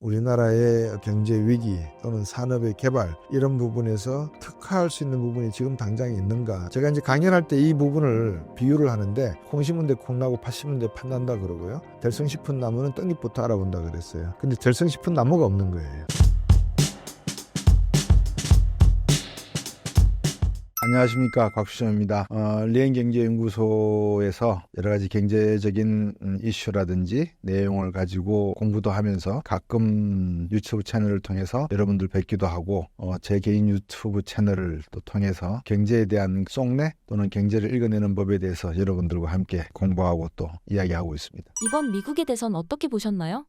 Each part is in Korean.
우리나라의 경제 위기 또는 산업의 개발 이런 부분에서 특화할 수 있는 부분이 지금 당장 있는가. 제가 이제 강연할 때 이 부분을 비유를 하는데 콩 심은 데 콩나고 팥 심은 데 팥난다 그러고요. 될성 싶은 나무는 떡잎부터 알아본다 그랬어요. 근데 될성 싶은 나무가 없는 거예요. 안녕하십니까, 곽수정입니다. 리엔경제연구소에서 여러 가지 경제적인 이슈라든지 내용을 가지고 공부도 하면서 가끔 유튜브 채널을 통해서 여러분들 뵙기도 하고 제 개인 유튜브 채널을 또 통해서 경제에 대한 속내 또는 경제를 읽어내는 법에 대해서 여러분들과 함께 공부하고 또 이야기하고 있습니다. 이번 미국의 대선 어떻게 보셨나요?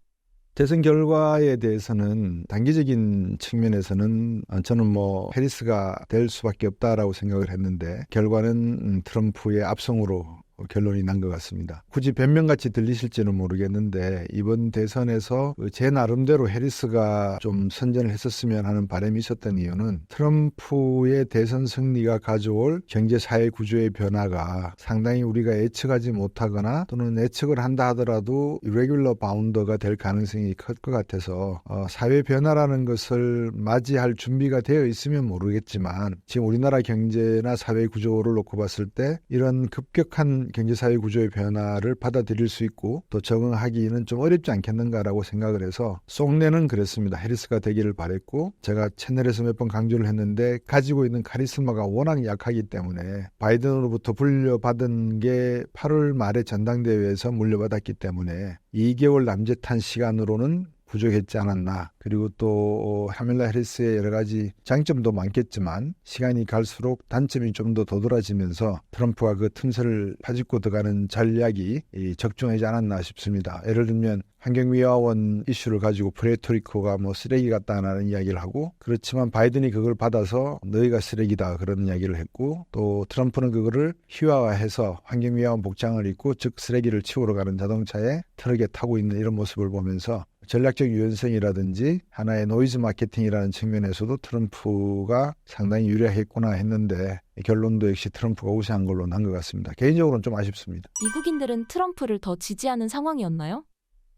대선 결과에 대해서는 단기적인 측면에서는 저는 해리스가 될 수밖에 없다라고 생각을 했는데 결과는 트럼프의 압승으로 결론이 난 것 같습니다. 굳이 변명같이 들리실지는 모르겠는데 이번 대선에서 제 나름대로 해리스가 좀 선전을 했었으면 하는 바람이 있었던 이유는 트럼프의 대선 승리가 가져올 경제사회 구조의 변화가 상당히 우리가 예측하지 못하거나 또는 예측을 한다 하더라도 irregular bound가 될 가능성이 클 것 같아서 사회 변화라는 것을 맞이할 준비가 되어 있으면 모르겠지만 지금 우리나라 경제나 사회 구조를 놓고 봤을 때 이런 급격한 경제사회 구조의 변화를 받아들일 수 있고 또 적응하기는 좀 어렵지 않겠는가라고 생각을 해서 속내는 그랬습니다. 해리스가 되기를 바랬고 제가 채널에서 몇 번 강조를 했는데 가지고 있는 카리스마가 워낙 약하기 때문에 바이든으로부터 물려받은 게 8월 말에 전당대회에서 물려받았기 때문에 2개월 남짓한 시간으로는 부족했지 않았나. 그리고 또 카밀라 해리스의 여러 가지 장점도 많겠지만 시간이 갈수록 단점이 좀 더 도드라지면서 트럼프가 그 틈새를 파집고 들어가는 전략이 적중하지 않았나 싶습니다. 예를 들면 환경미화원 이슈를 가지고 프레토리코가 쓰레기 같다는 이야기를 하고 그렇지만 바이든이 그걸 받아서 너희가 쓰레기다 그런 이야기를 했고 또 트럼프는 그거를 희화화해서 환경미화원 복장을 입고 즉 쓰레기를 치우러 가는 자동차에 트럭에 타고 있는 이런 모습을 보면서 전략적 유연성이라든지 하나의 노이즈 마케팅이라는 측면에서도 트럼프가 상당히 유리했구나 했는데 결론도 역시 트럼프가 우세한 걸로 난 것 같습니다. 개인적으로는 좀 아쉽습니다. 미국인들은 트럼프를 더 지지하는 상황이었나요?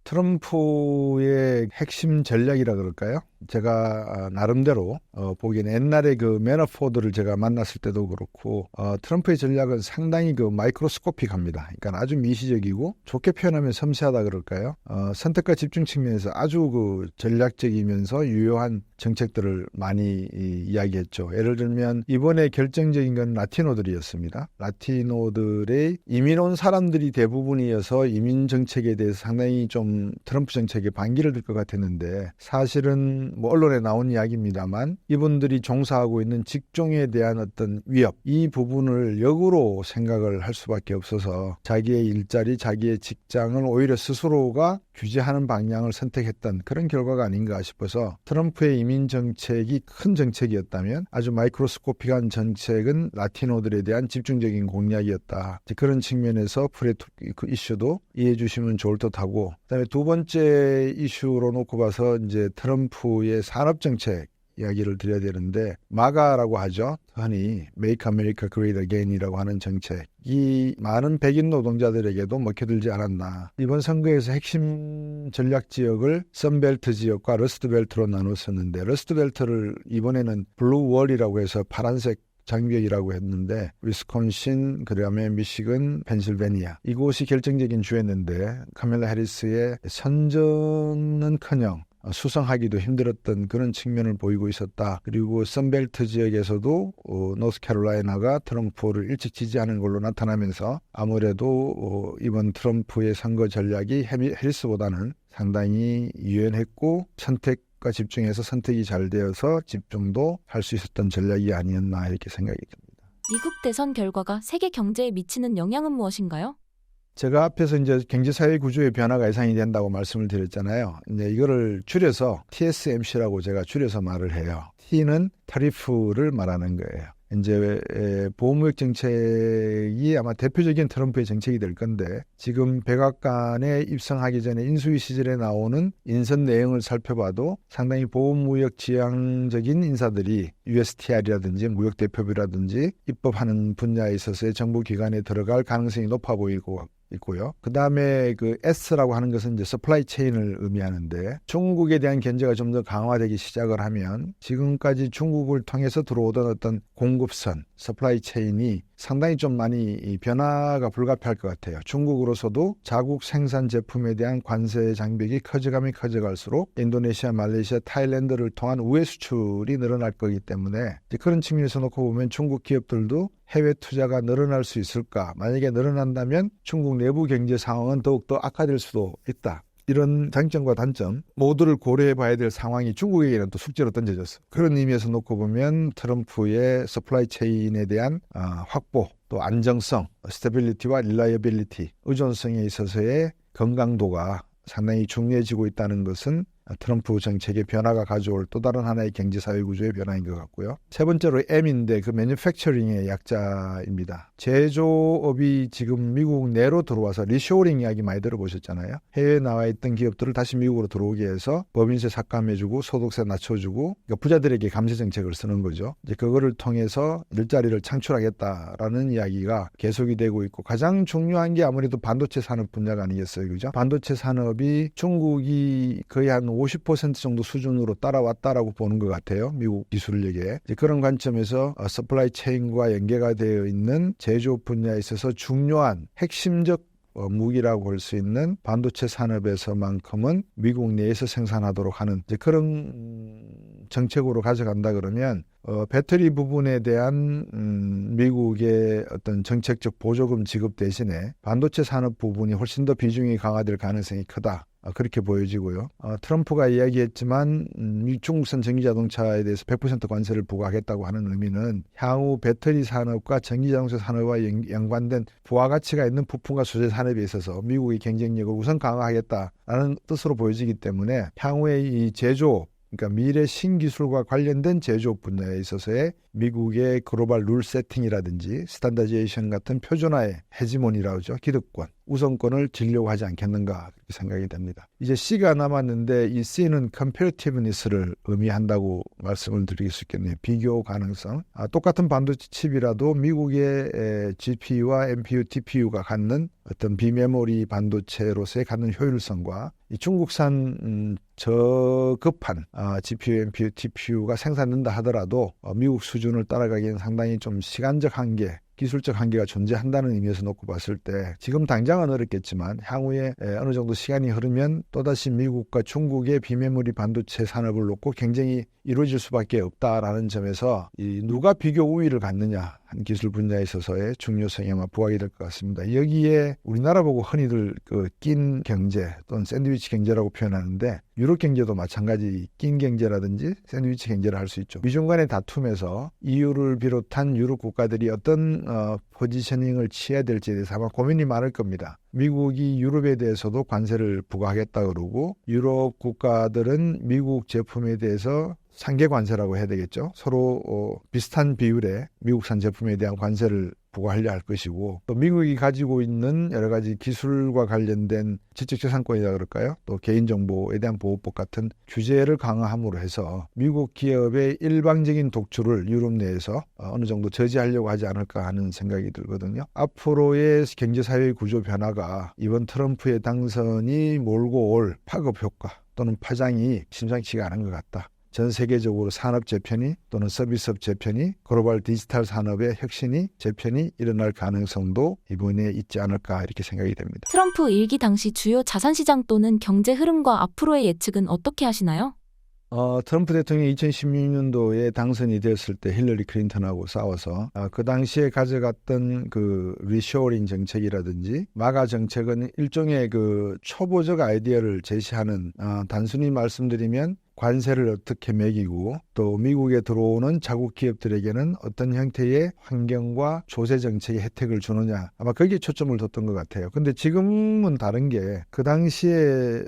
트럼프의 핵심 전략이라 그럴까요? 제가 나름대로 보기에는 옛날에 그 매너포드를 제가 만났을 때도 그렇고 트럼프의 전략은 상당히 그 마이크로스코픽합니다. 그러니까 아주 미시적이고 좋게 표현하면 섬세하다 그럴까요? 선택과 집중 측면에서 아주 그 전략적이면서 유효한 정책들을 많이 이야기했죠. 예를 들면 이번에 결정적인 건 라티노들이었습니다. 라티노들의 이민 온 사람들이 대부분이어서 이민 정책에 대해서 상당히 좀 트럼프 정책에 반기를 들 것 같았는데 사실은 언론에 나온 이야기입니다만 이분들이 종사하고 있는 직종에 대한 어떤 위협 이 부분을 역으로 생각을 할 수밖에 없어서 자기의 일자리, 자기의 직장을 오히려 스스로가 규제하는 방향을 선택했던 그런 결과가 아닌가 싶어서 트럼프의 이민 정책이 큰 정책이었다면 아주 마이크로스코픽한 정책은 라티노들에 대한 집중적인 공약이었다. 그런 측면에서 그 이슈도 이해해 주시면 좋을 듯하고 그다음에 두 번째 이슈로 놓고 봐서 이제 트럼프의 산업 정책 이야기를 드려야 되는데 마가라고 하죠. 흔히 Make America Great Again이라고 하는 정책이 많은 백인 노동자들에게도 먹혀들지 않았나. 이번 선거에서 핵심 전략 지역을 선벨트 지역과 러스트벨트로 나눴었는데 러스트벨트를 이번에는 블루월이라고 해서 파란색 장벽이라고 했는데 위스콘신, 그다음에 미시건, 펜실베니아 이곳이 결정적인 주였는데 카밀라 해리스의 선전은커녕 수성하기도 힘들었던 그런 측면을 보이고 있었다. 그리고 선벨트 지역에서도 노스캐롤라이나가 트럼프를 일찍 지지하는 걸로 나타나면서 아무래도 이번 트럼프의 선거 전략이 해리스보다는 상당히 유연했고 선택과 집중해서 선택이 잘 되어서 집중도 할 수 있었던 전략이 아니었나 이렇게 생각이 듭니다. 미국 대선 결과가 세계 경제에 미치는 영향은 무엇인가요? 제가 앞에서 이제 경제사회 구조의 변화가 예상이 된다고 말씀을 드렸잖아요. 이제 이거를 줄여서 TSMC라고 제가 줄여서 말을 해요. T는 타리프를 말하는 거예요. 이제 보호무역 정책이 아마 대표적인 트럼프의 정책이 될 건데 지금 백악관에 입성하기 전에 인수위 시절에 나오는 인선 내용을 살펴봐도 상당히 보호무역 지향적인 인사들이 USTR이라든지 무역대표부라든지 입법하는 분야에 있어서의 정부 기관에 들어갈 가능성이 높아 보이고 있고요. 그 다음에 그 S라고 하는 것은 이제 서플라이 체인을 의미하는데 중국에 대한 견제가 좀 더 강화되기 시작을 하면 지금까지 중국을 통해서 들어오던 어떤 공급선, 서플라이 체인이 상당히 좀 많이 이 변화가 불가피할 것 같아요. 중국으로서도 자국 생산 제품에 대한 관세 장벽이 커져가면 커져갈수록 인도네시아, 말레이시아, 타일랜드를 통한 우회 수출이 늘어날 거기 때문에 이제 그런 측면에서 놓고 보면 중국 기업들도 해외 투자가 늘어날 수 있을까? 만약에 늘어난다면 중국 내부 경제 상황은 더욱더 악화될 수도 있다. 이런 장점과 단점 모두를 고려해 봐야 될 상황이 중국에게는 또 숙제로 던져졌어. 그런 의미에서 놓고 보면 트럼프의 서플라이 체인에 대한 확보, 또 안정성, 스테빌리티와 릴라이어빌리티, 의존성에 있어서의 건강도가 상당히 중요해지고 있다는 것은 트럼프 정책의 변화가 가져올 또 다른 하나의 경제사회 구조의 변화인 것 같고요. 세 번째로 M인데 그 매뉴팩처링의 약자입니다. 제조업이 지금 미국 내로 들어와서 리쇼어링 이야기 많이 들어보셨잖아요. 해외에 나와 있던 기업들을 다시 미국으로 들어오게 해서 법인세 삭감해주고 소득세 낮춰주고 그러니까 부자들에게 감세 정책을 쓰는 거죠. 이제 그거를 통해서 일자리를 창출하겠다라는 이야기가 계속이 되고 있고 가장 중요한 게 아무래도 반도체 산업 분야가 아니겠어요. 그죠? 반도체 산업이 중국이 거의 한 50% 정도 수준으로 따라왔다라고 보는 것 같아요. 미국 기술력에. 이제 그런 관점에서 서플라이 체인과 연계가 되어 있는 제조업 분야에 있어서 중요한 핵심적 무기라고 볼 수 있는 반도체 산업에서만큼은 미국 내에서 생산하도록 하는 이제 그런 정책으로 가져간다 그러면 배터리 부분에 대한 미국의 어떤 정책적 보조금 지급 대신에 반도체 산업 부분이 훨씬 더 비중이 강화될 가능성이 크다. 그렇게 보여지고요. 트럼프가 이야기했지만 중국산 전기자동차에 대해서 100% 관세를 부과하겠다고 하는 의미는 향후 배터리 산업과 전기자동차 산업과 연관된 부가가치가 있는 부품과 소재 산업에 있어서 미국의 경쟁력을 우선 강화하겠다라는 뜻으로 보여지기 때문에 향후의 이 제조업 그러니까 미래 신기술과 관련된 제조업 분야에 있어서의 미국의 글로벌 룰 세팅이라든지 스탠다제이션 같은 표준화의 헤지모니라고 하죠. 기득권, 우선권을 지려고 하지 않겠는가 그렇게 생각이 됩니다. 이제 C가 남았는데 이 C는 competitiveness를 의미한다고 말씀을 드릴 수 있겠네요. 비교 가능성. 똑같은 반도체 칩이라도 미국의 GPU와 NPU, TPU가 갖는 어떤 비메모리 반도체로서의 갖는 효율성과 이 중국산 저급한 GPU, NPU, TPU가 생산된다 하더라도 미국 수준을 따라가기에는 상당히 좀 시간적 한계, 기술적 한계가 존재한다는 의미에서 놓고 봤을 때 지금 당장은 어렵겠지만 향후에 어느 정도 시간이 흐르면 또다시 미국과 중국의 비메모리 반도체 산업을 놓고 경쟁이 이루어질 수밖에 없다라는 점에서 이 누가 비교 우위를 갖느냐 한 기술 분야에 있어서의 중요성이 아마 부각이 될 것 같습니다. 여기에 우리나라 보고 흔히들 그 낀 경제 또는 샌드위치 경제라고 표현하는데 유럽 경제도 마찬가지 낀 경제라든지 샌드위치 경제를 할 수 있죠. 미중 간의 다툼에서 EU를 비롯한 유럽 국가들이 어떤 포지셔닝을 취해야 될지에 대해서 아마 고민이 많을 겁니다. 미국이 유럽에 대해서도 관세를 부과하겠다 그러고 유럽 국가들은 미국 제품에 대해서 상계 관세라고 해야 되겠죠. 서로 비슷한 비율의 미국산 제품에 대한 관세를 부과하려 할 것이고 또 미국이 가지고 있는 여러 가지 기술과 관련된 지적재산권이라 그럴까요? 또 개인정보에 대한 보호법 같은 규제를 강화함으로 해서 미국 기업의 일방적인 독주를 유럽 내에서 어느 정도 저지하려고 하지 않을까 하는 생각이 들거든요. 앞으로의 경제사회 구조 변화가 이번 트럼프의 당선이 몰고 올 파급 효과 또는 파장이 심상치가 않은 것 같다. 전 세계적으로 산업 재편이 또는 서비스업 재편이 글로벌 디지털 산업의 혁신이 재편이 일어날 가능성도 이번에 있지 않을까 이렇게 생각이 됩니다. 트럼프 일기 당시 주요 자산시장 또는 경제 흐름과 앞으로의 예측은 어떻게 하시나요? 트럼프 대통령이 2016년도에 당선이 되었을 때 힐러리 클린턴하고 싸워서 그 당시에 가져갔던 그 리쇼어링 정책이라든지 마가 정책은 일종의 그 초보적 아이디어를 제시하는 단순히 말씀드리면 관세를 어떻게 매기고 또 미국에 들어오는 자국 기업들에게는 어떤 형태의 환경과 조세 정책의 혜택을 주느냐 아마 거기에 초점을 뒀던 것 같아요. 근데 지금은 다른 게 그 당시에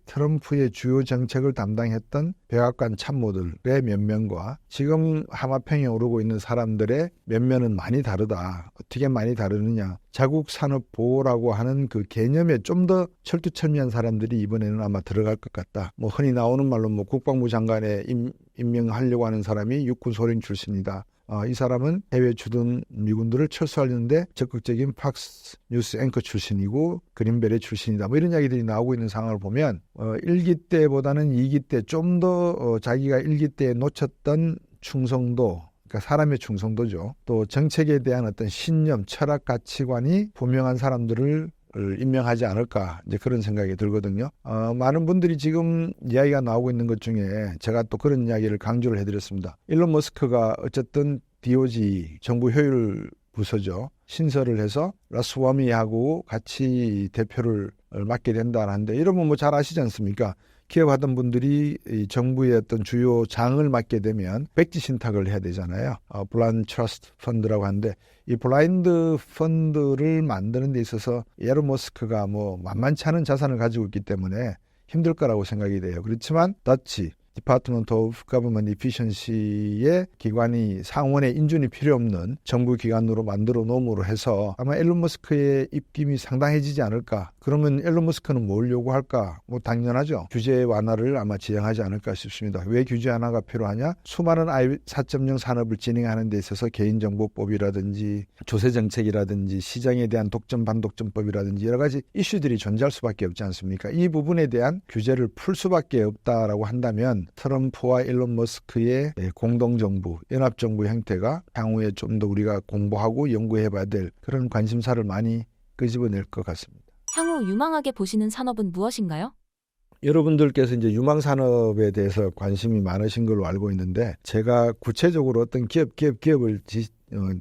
트럼프의 주요 정책을 담당했던 백악관 참모들의 면면과 지금 하마평에 오르고 있는 사람들의 면면은 많이 다르다. 어떻게 많이 다르느냐. 자국 산업 보호라고 하는 그 개념에 좀 더 철두철미한 사람들이 이번에는 아마 들어갈 것 같다. 흔히 나오는 말로 국방부 장관에 임명하려고 하는 사람이 육군 소령 출신이다. 이 사람은 해외 주둔 미군들을 철수하려는데 적극적인 팍스 뉴스 앵커 출신이고 그린벨의 출신이다. 뭐 이런 이야기들이 나오고 있는 상황을 보면 1기 때보다는 2기 때 좀 더 자기가 1기 때에 놓쳤던 충성도, 그러니까 사람의 충성도죠. 또 정책에 대한 어떤 신념, 철학, 가치관이 분명한 사람들을 임명하지 않을까, 이제 그런 생각이 들거든요. 많은 분들이 지금 이야기가 나오고 있는 것 중에 제가 또 그런 이야기를 강조를 해드렸습니다. 일론 머스크가 어쨌든 DOJ 정부 효율 부서죠. 신설을 해서 라스와미하고 같이 대표를 맡게 된다는데, 이러면 뭐 잘 아시지 않습니까? 기업하던 분들이 이 정부의 어떤 주요 장을 맡게 되면 백지 신탁을 해야 되잖아요. 블라인드 트러스트 펀드라고 하는데, 이 블라인드 펀드를 만드는 데 있어서 일론 머스크가 뭐 만만치 않은 자산을 가지고 있기 때문에 힘들 거라고 생각이 돼요. 그렇지만 더치 디파트먼트 오브 거버먼트 이피션시의 기관이 상원의 인준이 필요 없는 정부 기관으로 만들어 놓음으로 해서 아마 일론 머스크의 입김이 상당해지지 않을까. 그러면 일론 머스크는 뭘 요구할까? 뭐 당연하죠. 규제 완화를 아마 지향하지 않을까 싶습니다. 왜 규제 완화가 필요하냐? 수많은 I 4.0 산업을 진행하는 데 있어서 개인정보법이라든지 조세정책이라든지 시장에 대한 독점 반독점법이라든지 여러 가지 이슈들이 존재할 수밖에 없지 않습니까? 이 부분에 대한 규제를 풀 수밖에 없다라고 한다면 트럼프와 일론 머스크의 공동정부, 연합정부 형태가 향후에 좀 더 우리가 공부하고 연구해봐야 될 그런 관심사를 많이 끄집어낼 것 같습니다. 향후 유망하게 보시는 산업은 무엇인가요? 여러분들께서 이제 유망산업에 대해서 관심이 많으신 걸로 알고 있는데, 제가 구체적으로 어떤 기업을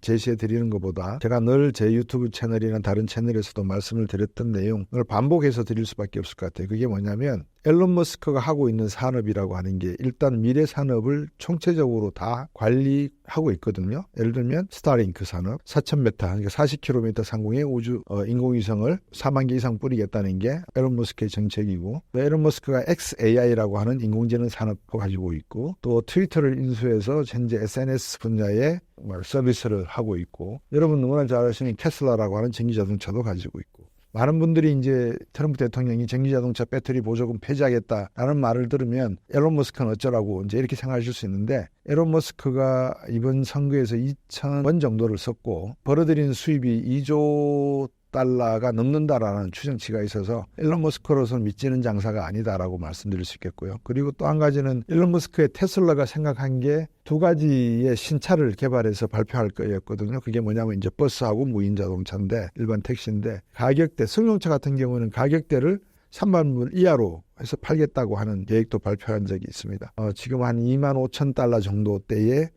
제시해 드리는 것보다 제가 늘 제 유튜브 채널이나 다른 채널에서도 말씀을 드렸던 내용을 반복해서 드릴 수밖에 없을 것 같아요. 그게 뭐냐면 일론 머스크가 하고 있는 산업이라고 하는 게 일단 미래 산업을 총체적으로 다 관리하고 있거든요. 예를 들면 스타링크 산업, 4,000m, 그러니까 40km 상공의 우주 인공위성을 4만 개 이상 뿌리겠다는 게 일론 머스크의 정책이고, 일론 머스크가 XAI라고 하는 인공지능 산업을 가지고 있고, 또 트위터를 인수해서 현재 SNS 분야에 서비스를 하고 있고, 여러분 누구나 잘 아시는 테슬라라고 하는 전기자동차도 가지고 있고, 많은 분들이 이제 트럼프 대통령이 전기자동차 배터리 보조금 폐지하겠다라는 말을 들으면 일론 머스크는 어쩌라고 이제 이렇게 생각하실 수 있는데, 일론 머스크가 이번 선거에서 2,000원 정도를 썼고 벌어들인 수입이 2조 달러가 넘는다라는 추정치가 있어서 일론 머스크로서는 믿지는 장사가 아니다라고 말씀드릴 수 있겠고요. 그리고 또 한 가지는 일론 머스크의 테슬라가 생각한 게 두 가지의 신차를 개발해서 발표할 거였거든요. 그게 뭐냐면 이제 버스하고 무인 자동차인데, 일반 택시인데, 가격대, 승용차 같은 경우는 가격대를 3만 불 이하로 해서 팔겠다고 하는 계획도 발표한 적이 있습니다. 지금 한 2만 5천 달러 정도대의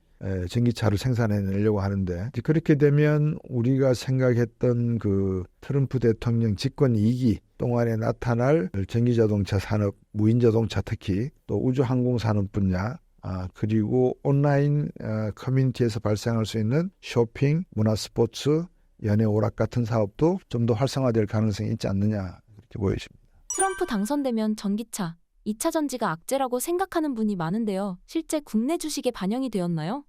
전기차를 생산해내려고 하는데, 그렇게 되면 우리가 생각했던 그 트럼프 대통령 집권 2기 동안에 나타날 전기자동차 산업, 무인자동차 특히 또 우주항공산업 분야, 그리고 온라인 커뮤니티에서 발생할 수 있는 쇼핑, 문화스포츠, 연애 오락 같은 사업도 좀 더 활성화될 가능성이 있지 않느냐, 그렇게 보여집니다. 트럼프 당선되면 전기차, 2차 전지가 악재라고 생각하는 분이 많은데요. 실제 국내 주식에 반영이 되었나요?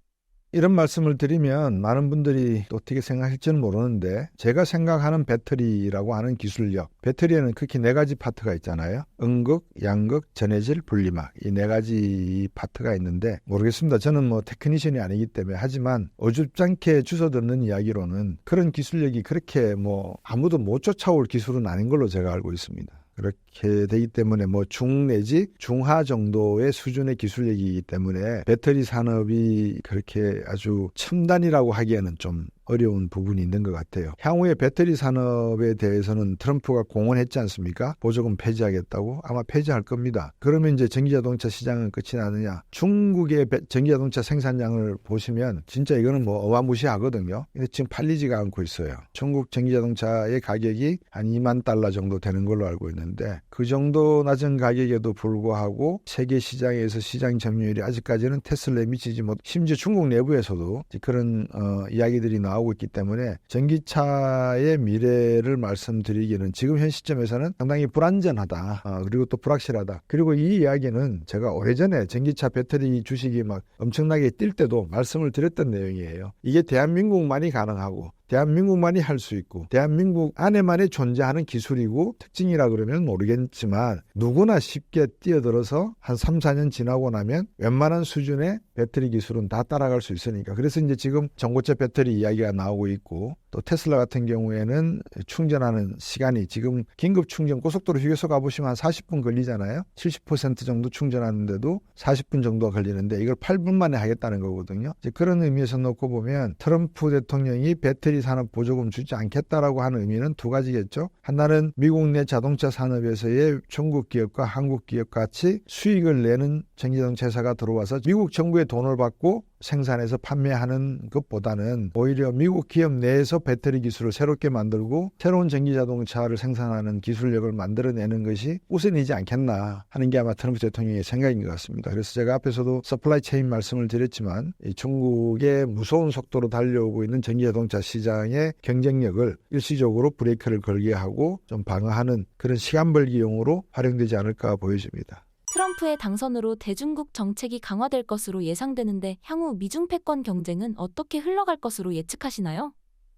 이런 말씀을 드리면 많은 분들이 어떻게 생각할지는 모르는데, 제가 생각하는 배터리라고 하는 기술력, 배터리에는 극히 4가지 파트가 있잖아요. 음극, 양극, 전해질, 분리막, 이 4가지 파트가 있는데, 모르겠습니다. 저는 뭐 테크니션이 아니기 때문에. 하지만 어줍잖게 주워듣는 이야기로는 그런 기술력이 그렇게 뭐 아무도 못 쫓아올 기술은 아닌 걸로 제가 알고 있습니다. 그렇게 되기 때문에 뭐 중 내지 중하 정도의 수준의 기술력이기 때문에 배터리 산업이 그렇게 아주 첨단이라고 하기에는 좀 어려운 부분이 있는 것 같아요. 향후에 배터리 산업에 대해서는 트럼프가 공언했지 않습니까? 보조금 폐지하겠다고? 아마 폐지할 겁니다. 그러면 이제 전기자동차 시장은 끝이 나느냐? 중국의 전기자동차 생산량을 보시면 진짜 이거는 뭐 어마무시하거든요. 근데 지금 팔리지가 않고 있어요. 중국 전기자동차의 가격이 한 2만 달러 정도 되는 걸로 알고 있는데, 그 정도 낮은 가격에도 불구하고 세계 시장에서 시장 점유율이 아직까지는 테슬라에 미치지 못, 심지어 중국 내부에서도 그런 이야기들이 나오고 있기 때문에 전기차의 미래를 말씀드리기는 지금 현 시점에서는 상당히 불안전하다. 그리고 또 불확실하다. 그리고 이 이야기는 제가 오래전에 전기차 배터리 주식이 막 엄청나게 뛸 때도 말씀을 드렸던 내용이에요. 이게 대한민국만이 가능하고 대한민국만이 할 수 있고 대한민국 안에만이 존재하는 기술이고 특징이라 그러면 모르겠지만 누구나 쉽게 뛰어들어서 한 3, 4년 지나고 나면 웬만한 수준의 배터리 기술은 다 따라갈 수 있으니까. 그래서 이제 지금 전고체 배터리 이야기가 나오고 있고, 또 테슬라 같은 경우에는 충전하는 시간이 지금 긴급 충전 고속도로 휴게소 가보시면 한 40분 걸리잖아요. 70% 정도 충전하는데도 40분 정도가 걸리는데 이걸 8분 만에 하겠다는 거거든요. 이제 그런 의미에서 놓고 보면 트럼프 대통령이 배터리 산업 보조금 주지 않겠다라고 하는 의미는 두 가지겠죠. 하나는 미국 내 자동차 산업에서의 중국 기업과 한국 기업 같이 수익을 내는 전기자동차 회사가 들어와서 미국 정부의 돈을 받고 생산해서 판매하는 것보다는 오히려 미국 기업 내에서 배터리 기술을 새롭게 만들고 새로운 전기자동차를 생산하는 기술력을 만들어내는 것이 우선이지 않겠나 하는 게 아마 트럼프 대통령의 생각인 것 같습니다. 그래서 제가 앞에서도 서플라이 체인 말씀을 드렸지만 이 중국의 무서운 속도로 달려오고 있는 전기자동차 시장의 경쟁력을 일시적으로 브레이크를 걸게 하고 좀 방어하는 그런 시간 벌기용으로 활용되지 않을까 보여집니다. 트럼프의 당선으로 대중국 정책이 강화될 것으로 예상되는데 향후 미중 패권 경쟁은 어떻게 흘러갈 것으로 예측하시나요?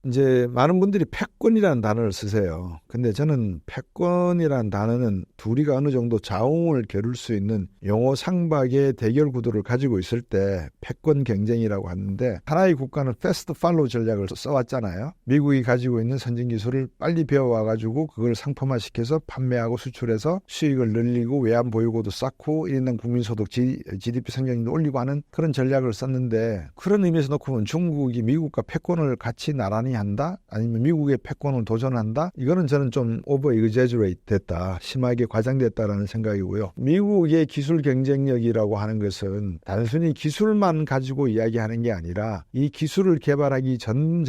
이제 많은 분들이 패권이라는 단어를 쓰세요. 근데 저는 패권이라는 단어는 둘이가 어느 정도 자웅을 겨룰 수 있는 용어 상박의 대결 구도를 가지고 있을 때 패권 경쟁이라고 하는데, 하나의 국가는 패스트 팔로우 전략을 써왔잖아요. 미국이 가지고 있는 선진 기술을 빨리 배워와가지고 그걸 상품화시켜서 판매하고 수출해서 수익을 늘리고 외환 보유고도 쌓고 1인당 국민소득 GDP 성장률도 올리고 하는 그런 전략을 썼는데, 그런 의미에서 놓고 보면 중국이 미국과 패권을 같이 나란히 한다? 아니면 미국의 패권을 도전한다? 이거는 저는 좀 오버 exaggerate 됐다. 심하게 과장됐다라는 생각이고요. 미국의 기술 경쟁력이라고 하는 것은 단순히 기술만 가지고 이야기하는 게 아니라 이 기술을 개발하기 전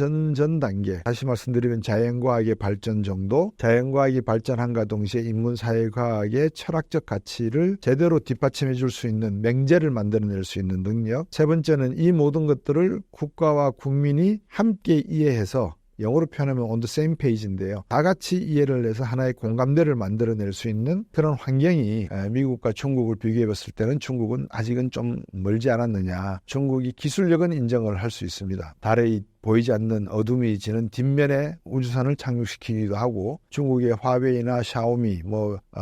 단계, 다시 말씀드리면 자연과학의 발전 정도, 자연과학이 발전함과 동시에 인문사회과학의 철학적 가치를 제대로 뒷받침해 줄 수 있는 맹제를 만들어낼 수 있는 능력, 세 번째는 이 모든 것들을 국가와 국민이 함께 이해해서, 영어로 표현하면 on the same page인데요, 다 같이 이해를 해서 하나의 공감대를 만들어낼 수 있는 그런 환경이 미국과 중국을 비교해 봤을 때는 중국은 아직은 좀 멀지 않았느냐. 중국이 기술력은 인정을 할 수 있습니다. 달에 보이지 않는 어둠이 지는 뒷면에 우주선을 착륙시키기도 하고, 중국의 화웨이나 샤오미,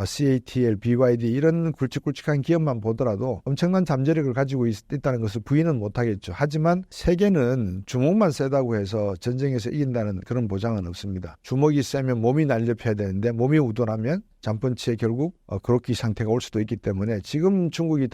CATL, BYD 이런 굵직굵직한 기업만 보더라도 엄청난 잠재력을 가지고 있다는 것을 부인은 못하겠죠. 하지만 세계는 주먹만 세다고 해서 전쟁에서 이긴다는 그런 보장은 없습니다. 주먹이 세면 몸이 날렵해야 되는데 몸이 우둔하면 잠펀치에 결국 그로기 상태가 올 수도 있기 때문에 지금 중국이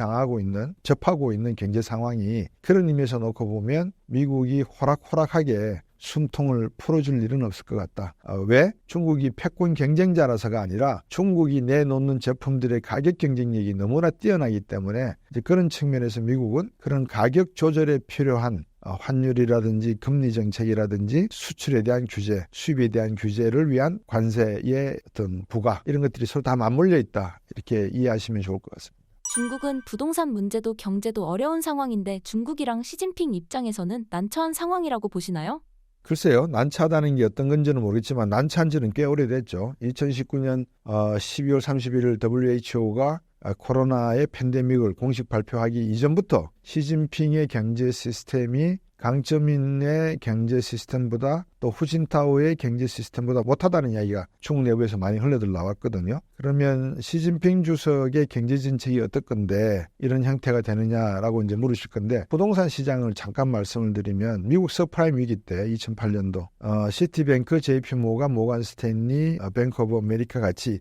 접하고 있는 경제 상황이 그런 의미에서 놓고 보면 미국이 호락호락하게 숨통을 풀어줄 일은 없을 것 같다. 왜? 중국이 패권 경쟁자라서가 아니라 중국이 내놓는 제품들의 가격 경쟁력이 너무나 뛰어나기 때문에 이제 그런 측면에서 미국은 그런 가격 조절에 필요한 환율이라든지 금리 정책이라든지 수출에 대한 규제, 수입에 대한 규제를 위한 관세의 어떤 부과, 이런 것들이 서로 다 맞물려 있다. 이렇게 이해하시면 좋을 것 같습니다. 중국은 부동산 문제도 경제도 어려운 상황인데 중국이랑 시진핑 입장에서는 난처한 상황이라고 보시나요? 글쎄요. 난처하다는 게 어떤 건지는 모르겠지만 난처한 지는 꽤 오래됐죠. 2019년 12월 31일 WHO가 코로나의 팬데믹을 공식 발표하기 이전부터 시진핑의 경제 시스템이 강점인의 경제 시스템보다, 또 후진타오의 경제 시스템보다 못하다는 이야기가 중국 내부에서 많이 흘러들 나왔거든요. 그러면 시진핑 주석의 경제 정책이 어떨 건데 이런 형태가 되느냐라고 이제 물으실 건데, 부동산 시장을 잠깐 말씀을 드리면 미국 서프라임 위기 때 2008년도 시티뱅크, JP모간, 모건 스탠리, 뱅크 오브 아메리카 같이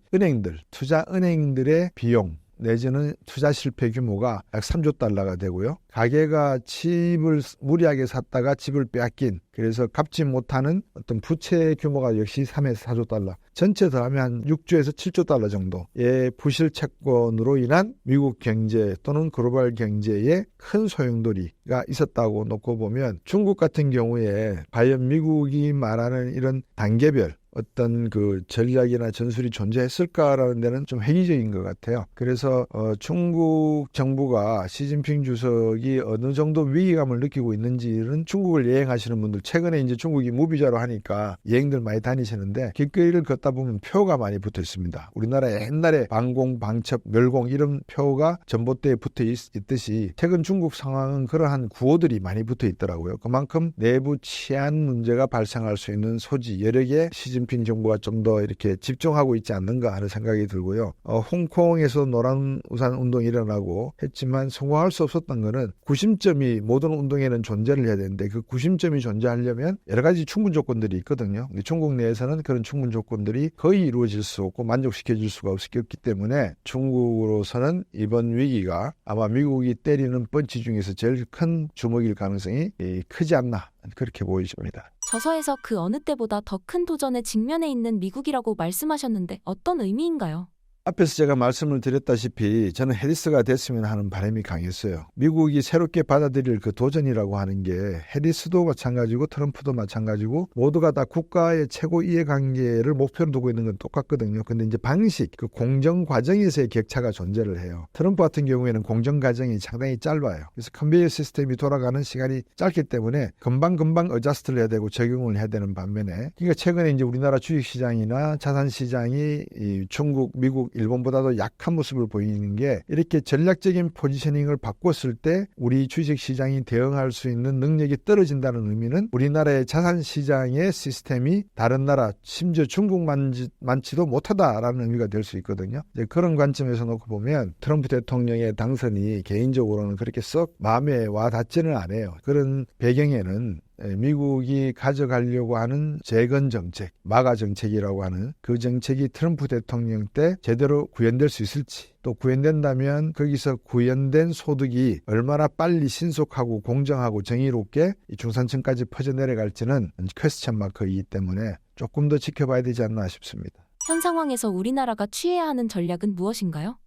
투자 은행들의 비용 내지는 투자 실패 규모가 약 3조 달러가 되고요. 가게가 집을 무리하게 샀다가 집을 빼앗긴, 그래서 갚지 못하는 어떤 부채 규모가 역시 3에서 4조 달러. 전체 더하면 한 6조에서 7조 달러 정도의 부실 채권으로 인한 미국 경제 또는 글로벌 경제에 큰 소용돌이가 있었다고 놓고 보면, 중국 같은 경우에 과연 미국이 말하는 이런 단계별 어떤 그 전략이나 전술이 존재했을까라는 데는 좀 회의적인 것 같아요. 그래서 중국 정부가 시진핑 주석이 어느 정도 위기감을 느끼고 있는지는 중국을 여행하시는 분들, 최근에 이제 중국이 무비자로 하니까 여행들 많이 다니시는데 길거리를 걷다 보면 표가 많이 붙어 있습니다. 우리나라에 옛날에 방공, 방첩, 멸공 이런 표가 전봇대에 붙어 있듯이 최근 중국 상황은 그러한 구호들이 많이 붙어 있더라고요. 그만큼 내부 치안 문제가 발생할 수 있는 소지, 여력에 시진핑 정부가 좀 더 이렇게 집중하고 있지 않는가 하는 생각이 들고요. 홍콩에서 노란 우산 운동이 일어나고 했지만 성공할 수 없었던 거는 구심점이 모든 운동에는 존재를 해야 되는데 그 구심점이 존재하려면 여러 가지 충분 조건들이 있거든요. 근데 중국 내에서는 그런 충분 조건들이 거의 이루어질 수 없고 만족시켜줄 수가 없기 때문에 중국으로서는 이번 위기가 아마 미국이 때리는 펀치 중에서 제일 큰 주먹일 가능성이 크지 않나 그렇게 보여집니다. 저서에서 그 어느 때보다 더 큰 도전에 직면해 있는 미국이라고 말씀하셨는데 어떤 의미인가요? 앞에서 제가 말씀을 드렸다시피 저는 해리스가 됐으면 하는 바람이 강했어요. 미국이 새롭게 받아들일 그 도전이라고 하는 게 해리스도 마찬가지고 트럼프도 마찬가지고 모두가 다 국가의 최고 이해관계를 목표로 두고 있는 건 똑같거든요. 근데 이제 방식, 그 공정 과정에서의 격차가 존재를 해요. 트럼프 같은 경우에는 공정 과정이 상당히 짧아요. 그래서 컨베이어 시스템이 돌아가는 시간이 짧기 때문에 금방 어자스트를 해야 되고 적용을 해야 되는 반면에 그러니까 최근에 이제 우리나라 주식시장이나 자산시장이 중국, 미국, 일본보다도 약한 모습을 보이는 게 이렇게 전략적인 포지셔닝을 바꿨을 때 우리 주식시장이 대응할 수 있는 능력이 떨어진다는 의미는 우리나라의 자산시장의 시스템이 다른 나라 심지어 중국만치도 못하다라는 의미가 될 수 있거든요. 이제 그런 관점에서 놓고 보면 트럼프 대통령의 당선이 개인적으로는 그렇게 썩 마음에 와 닿지는 않아요. 그런 배경에는 미국이 가져가려고 하는 재건 정책, 마가 정책이라고 하는 그 정책이 트럼프 대통령 때 제대로 구현될 수 있을지, 또 구현된다면 거기서 구현된 소득이 얼마나 빨리 신속하고 공정하고 정의롭게 중산층까지 퍼져내려갈지는 퀘스천 마크이기 때문에 조금 더 지켜봐야 되지 않나 싶습니다. 현 상황에서 우리나라가 취해야 하는 전략은 무엇인가요?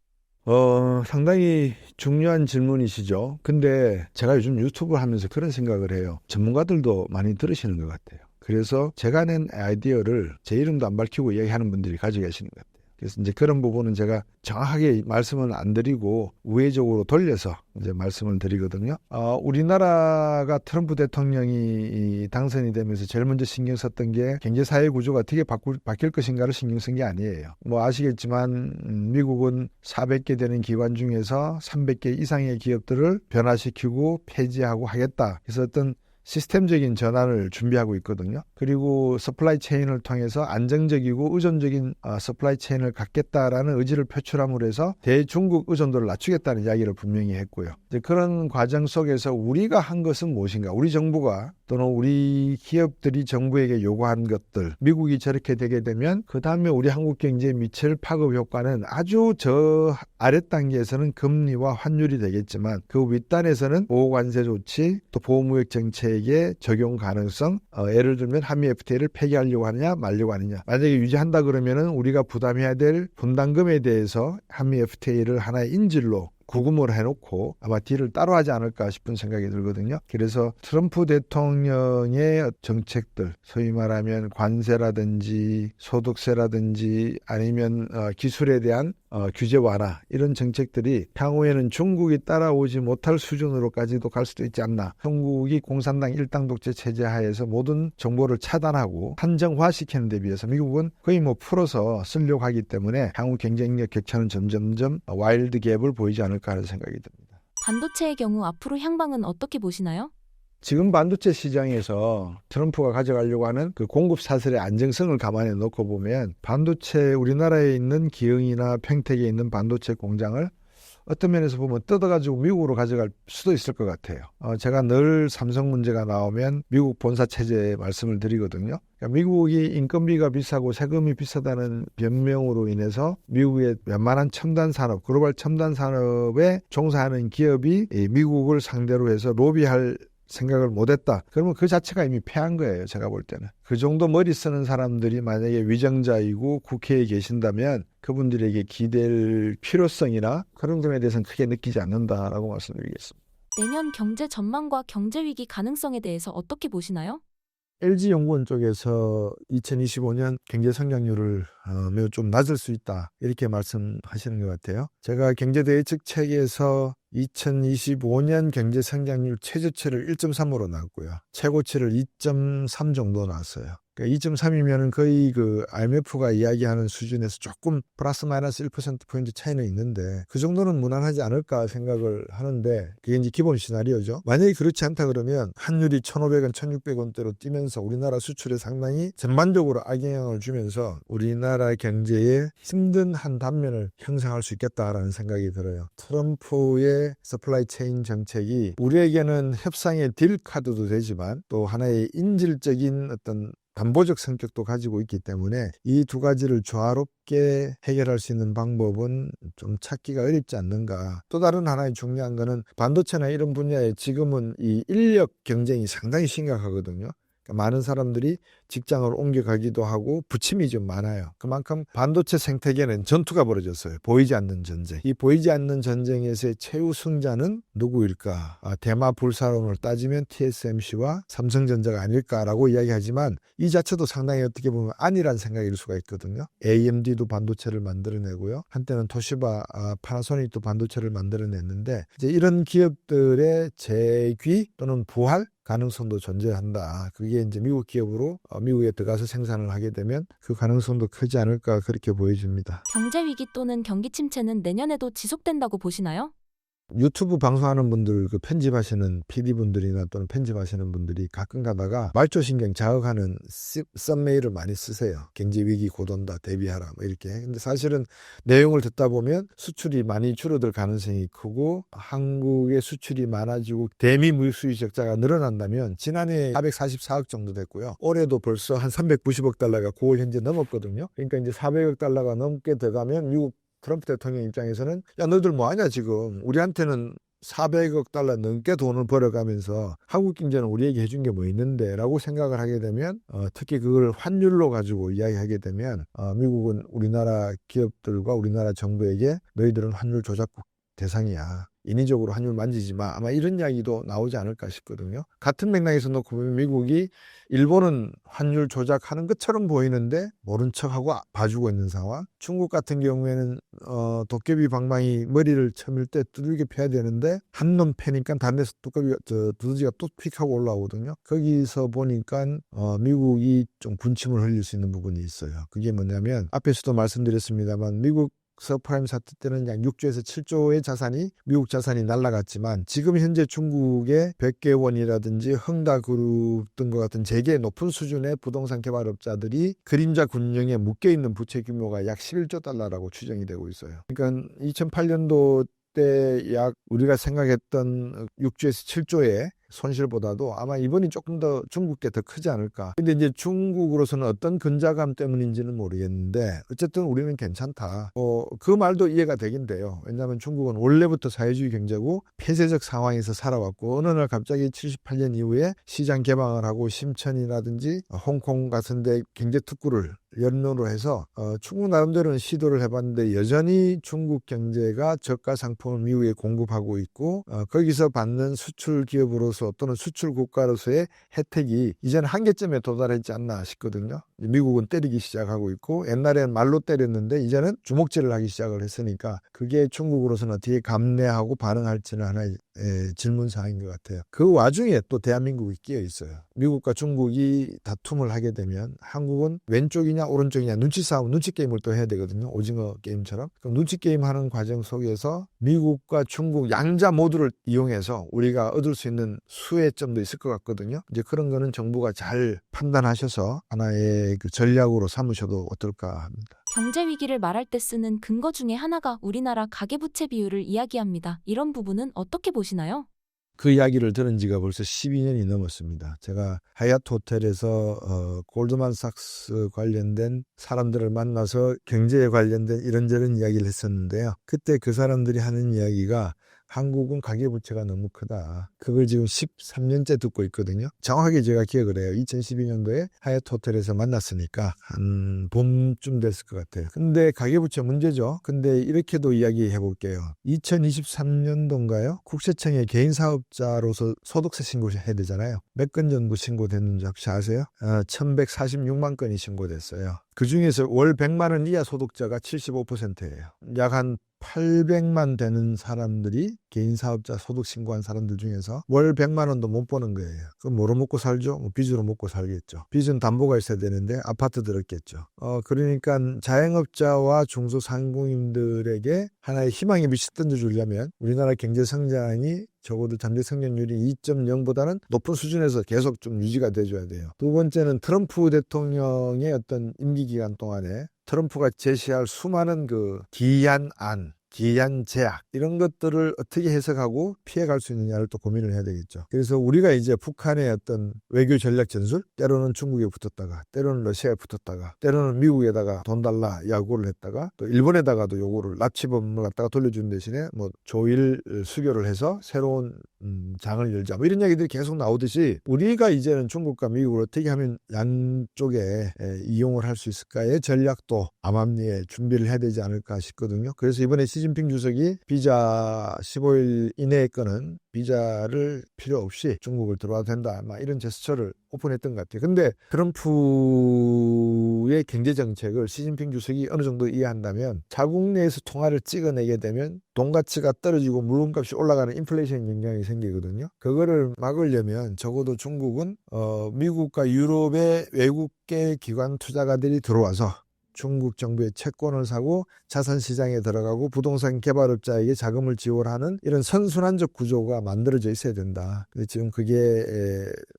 상당히 중요한 질문이시죠. 근데 제가 요즘 유튜브 하면서 그런 생각을 해요. 전문가들도 많이 들으시는 것 같아요. 그래서 제가 낸 아이디어를 제 이름도 안 밝히고 이야기하는 분들이 가지고 계시는 것 같아요. 그래서 이제 그런 부분은 제가 정확하게 말씀을 안 드리고 우회적으로 돌려서 이제 말씀을 드리거든요. 우리나라가 트럼프 대통령이 당선이 되면서 제일 먼저 신경 썼던 게 경제사회 구조가 어떻게 바뀔 것인가를 신경 쓴 게 아니에요. 뭐 아시겠지만 미국은 400개 되는 기관 중에서 300개 이상의 기업들을 변화시키고 폐지하고 하겠다. 그래서 어떤 시스템적인 전환을 준비하고 있거든요. 그리고 서플라이 체인을 통해서 안정적이고 의존적인 서플라이 체인을 갖겠다라는 의지를 표출함으로 해서 대중국 의존도를 낮추겠다는 이야기를 분명히 했고요. 이제 그런 과정 속에서 우리가 한 것은 무엇인가? 우리 정부가 또는 우리 기업들이 정부에게 요구한 것들, 미국이 저렇게 되게 되면 그 다음에 우리 한국 경제에 미칠 파급 효과는 아주 저 아랫단계에서는 금리와 환율이 되겠지만 그 윗단에서는 보호관세 조치, 또 보호무역 정책의 적용 가능성, 예를 들면 한미 FTA를 폐기하려고 하느냐 말려고 하느냐. 만약에 유지한다 그러면은 우리가 부담해야 될 분담금에 대해서 한미 FTA를 하나의 인질로 구금을 해놓고 아마 딜을 따로 하지 않을까 싶은 생각이 들거든요. 그래서 트럼프 대통령의 정책들, 소위 말하면 관세라든지 소득세라든지 아니면 기술에 대한 규제 완화 이런 정책들이 향후에는 중국이 따라오지 못할 수준으로까지도 갈 수도 있지 않나. 중국이 공산당 일당 독재 체제 하에서 모든 정보를 차단하고 한정화시키는 데 비해서 미국은 거의 풀어서 쓰려고 하기 때문에 향후 경쟁력 격차는 점점점 와일드 갭을 보이지 않을까 하는 생각이 듭니다. 반도체의 경우 앞으로 향방은 어떻게 보시나요? 지금 반도체 시장에서 트럼프가 가져가려고 하는 그 공급 사슬의 안정성을 감안해 놓고 보면 반도체 우리나라에 있는 기흥이나 평택에 있는 반도체 공장을 어떤 면에서 보면 뜯어가지고 미국으로 가져갈 수도 있을 것 같아요. 제가 늘 삼성 문제가 나오면 미국 본사 체제에 말씀을 드리거든요. 그러니까 미국이 인건비가 비싸고 세금이 비싸다는 변명으로 인해서 미국의 웬만한 첨단 산업, 글로벌 첨단 산업에 종사하는 기업이 미국을 상대로 해서 로비할 생각을 못했다. 그러면 그 자체가 이미 패한 거예요. 제가 볼 때는. 그 정도 머리 쓰는 사람들이 만약에 위정자이고 국회에 계신다면 그분들에게 기댈 필요성이나 그런 점에 대해서는 크게 느끼지 않는다라고 말씀드리겠습니다. 내년 경제 전망과 경제 위기 가능성에 대해서 어떻게 보시나요? LG연구원 쪽에서 2025년 경제 성장률을 매우 좀 낮을 수 있다 이렇게 말씀하시는 것 같아요. 제가 경제대책 책에서 2025년 경제 성장률 최저치를 1.3으로 나왔고요. 최고치를 2.3 정도 나왔어요. 그러니까 2.3이면은 거의 그 IMF가 이야기하는 수준에서 조금 플러스 마이너스 1%포인트 차이는 있는데 그 정도는 무난하지 않을까 생각을 하는데 그게 이제 기본 시나리오죠. 만약에 그렇지 않다 그러면 환율이 1,500원, 1,600원대로 뛰면서 우리나라 수출에 상당히 전반적으로 악영향을 주면서 우리나라 경제에 힘든 한 단면을 형성할 수 있겠다라는 생각이 들어요. 트럼프의 서플라이 체인 정책이 우리에게는 협상의 딜 카드도 되지만 또 하나의 인질적인 어떤 담보적 성격도 가지고 있기 때문에 이 두 가지를 조화롭게 해결할 수 있는 방법은 좀 찾기가 어렵지 않는가. 또 다른 하나의 중요한 거는 반도체나 이런 분야에 지금은 이 인력 경쟁이 상당히 심각하거든요. 많은 사람들이 직장을 옮겨가기도 하고 부침이 좀 많아요. 그만큼 반도체 생태계는 전투가 벌어졌어요. 보이지 않는 전쟁. 이 보이지 않는 전쟁에서의 최우승자는 누구일까? 대마 불사론을 따지면 TSMC와 삼성전자가 아닐까라고 이야기하지만 이 자체도 상당히 어떻게 보면 아니란 생각일 수가 있거든요. AMD도 반도체를 만들어내고요. 한때는 토시바, 파나소닉도 반도체를 만들어냈는데 이제 이런 기업들의 재귀 또는 부활 가능성도 존재한다. 그게 이제 미국 기업으로 미국에 들어가서 생산을 하게 되면 그 가능성도 크지 않을까 그렇게 보여집니다. 경제 위기 또는 경기 침체는 내년에도 지속된다고 보시나요? 유튜브 방송하는 분들 그 편집하시는 PD분들이나 또는 편집하시는 분들이 가끔 가다가 말초신경 자극하는 썸메일을 많이 쓰세요. 경제 위기 곧 온다 대비하라 뭐 이렇게. 근데 사실은 내용을 듣다 보면 수출이 많이 줄어들 가능성이 크고 한국의 수출이 많아지고 대미 무수유 적자가 늘어난다면 지난해 444억 정도 됐고요. 올해도 벌써 한 390억 달러가 9월 현재 넘었거든요. 그러니까 이제 400억 달러가 넘게 들어가면 미국 트럼프 대통령 입장에서는 야 너희들 뭐하냐 지금 우리한테는 400억 달러 넘게 돈을 벌어가면서 한국 경제는 우리에게 해준 게 뭐 있는데 라고 생각을 하게 되면 특히 그걸 환율로 가지고 이야기하게 되면 미국은 우리나라 기업들과 우리나라 정부에게 너희들은 환율 조작국 대상이야. 인위적으로 환율 만지지 마. 아마 이런 이야기도 나오지 않을까 싶거든요. 같은 맥락에서 놓고 보면 미국이 일본은 환율 조작하는 것처럼 보이는데 모른 척하고 봐주고 있는 상황. 중국 같은 경우에는 도깨비 방망이 머리를 쳐밀 때 두들겨 패야 되는데 한 놈 패니까 다른 데서 두더지가 또 픽하고 올라오거든요. 거기서 보니까 미국이 좀 군침을 흘릴 수 있는 부분이 있어요. 그게 뭐냐면 앞에서도 말씀드렸습니다만 미국 서프라임 사태 때는 약 6조에서 7조의 자산이 미국 자산이 날아갔지만 지금 현재 중국의 백개원이라든지 흥다그룹 등과 같은 재계 높은 수준의 부동산 개발업자들이 그림자 군령에 묶여있는 부채 규모가 약 11조 달러라고 추정이 되고 있어요. 그러니까 2008년도 때 약 우리가 생각했던 6조에서 7조의 손실보다도 아마 이번이 조금 더 중국 게 더 크지 않을까. 근데 이제 중국으로서는 어떤 근자감 때문인지는 모르겠는데 어쨌든 우리는 괜찮다. 그 말도 이해가 되긴 돼요. 왜냐하면 중국은 원래부터 사회주의 경제고 폐쇄적 상황에서 살아왔고 어느 날 갑자기 78년 이후에 시장 개방을 하고 심천이라든지 홍콩 같은 데 경제 특구를 연료로 해서 중국 나름대로는 시도를 해봤는데 여전히 중국 경제가 저가 상품을 미국에 공급하고 있고 거기서 받는 수출 기업으로서 또는 수출 국가로서의 혜택이 이제는 한계점에 도달했지 않나 싶거든요. 미국은 때리기 시작하고 있고 옛날에는 말로 때렸는데 이제는 주먹질을 하기 시작을 했으니까 그게 중국으로서는 어떻게 감내하고 반응할지는 하나의 질문사항인 것 같아요. 그 와중에 또 대한민국이 끼어 있어요. 미국과 중국이 다툼을 하게 되면 한국은 왼쪽이냐 오른쪽이냐 눈치 싸움, 눈치 게임을 또 해야 되거든요. 오징어 게임처럼. 그럼 눈치 게임 하는 과정 속에서 미국과 중국 양자 모두를 이용해서 우리가 얻을 수 있는 수혜점도 있을 것 같거든요. 이제 그런 거는 정부가 잘 판단하셔서 하나의 그 전략으로 삼으셔도 어떨까 합니다. 경제 위기를 말할 때 쓰는 근거 중에 하나가 우리나라 가계부채 비율을 이야기합니다. 이런 부분은 어떻게 보시나요? 그 이야기를 들은 지가 벌써 12년이 넘었습니다. 제가 하얏트 호텔에서 골드만삭스 관련된 사람들을 만나서 경제에 관련된 이런저런 이야기를 했었는데요. 그때 그 사람들이 하는 이야기가 한국은 가계부채가 너무 크다. 그걸 지금 13년째 듣고 있거든요. 정확하게 제가 기억을 해요. 2012년도에 하얏트 호텔에서 만났으니까 한 봄쯤 됐을 것 같아요. 근데 가계부채 문제죠. 근데 이렇게도 이야기해 볼게요. 2023년도인가요? 국세청에 개인사업자로서 소득세 신고해야 되잖아요. 몇 건 정도 신고됐는지 혹시 아세요? 1146만 건이 신고됐어요. 그 중에서 월 100만 원 이하 소득자가 75%예요. 약 한 800만 되는 사람들이 개인사업자 소득 신고한 사람들 중에서 월 100만 원도 못 버는 거예요. 그럼 뭐로 먹고 살죠? 뭐 빚으로 먹고 살겠죠. 빚은 담보가 있어야 되는데 아파트 들었겠죠. 그러니까 자영업자와 중소상공인들에게 하나의 희망의 빛이 던져주려면 우리나라 경제 성장이 적어도 잠재 성장률이 2.0보다는 높은 수준에서 계속 좀 유지가 돼줘야 돼요. 두 번째는 트럼프 대통령의 어떤 임기 기간 동안에 트럼프가 제시할 수많은 그 기한안, 기한 제약 이런 것들을 어떻게 해석하고 피해갈 수 있느냐를 또 고민을 해야 되겠죠. 그래서 우리가 이제 북한의 어떤 외교 전략 전술, 때로는 중국에 붙었다가 때로는 러시아에 붙었다가 때로는 미국에다가 돈 달라 야구를 했다가 또 일본에다가도 요구를 납치범을 갖다가 돌려주는 대신에 뭐 조일 수교를 해서 새로운 장을 열자 뭐 이런 얘기들이 계속 나오듯이 우리가 이제는 중국과 미국을 어떻게 하면 양쪽에 이용을 할 수 있을까의 전략도 암암리에 준비를 해야 되지 않을까 싶거든요. 그래서 이번에 시진핑 주석이 비자 15일 이내에 거는 비자를 필요 없이 중국을 들어와도 된다. 아마 이런 제스처를 오픈했던 것 같아요. 근데 트럼프의 경제 정책을 시진핑 주석이 어느 정도 이해한다면 자국 내에서 통화를 찍어내게 되면 돈 가치가 떨어지고 물건값이 올라가는 인플레이션 영향이 생기거든요. 그거를 막으려면 적어도 중국은 미국과 유럽의 외국계 기관 투자가들이 들어와서 중국 정부의 채권을 사고 자산시장에 들어가고 부동산 개발업자에게 자금을 지원하는 이런 선순환적 구조가 만들어져 있어야 된다. 근데 지금 그게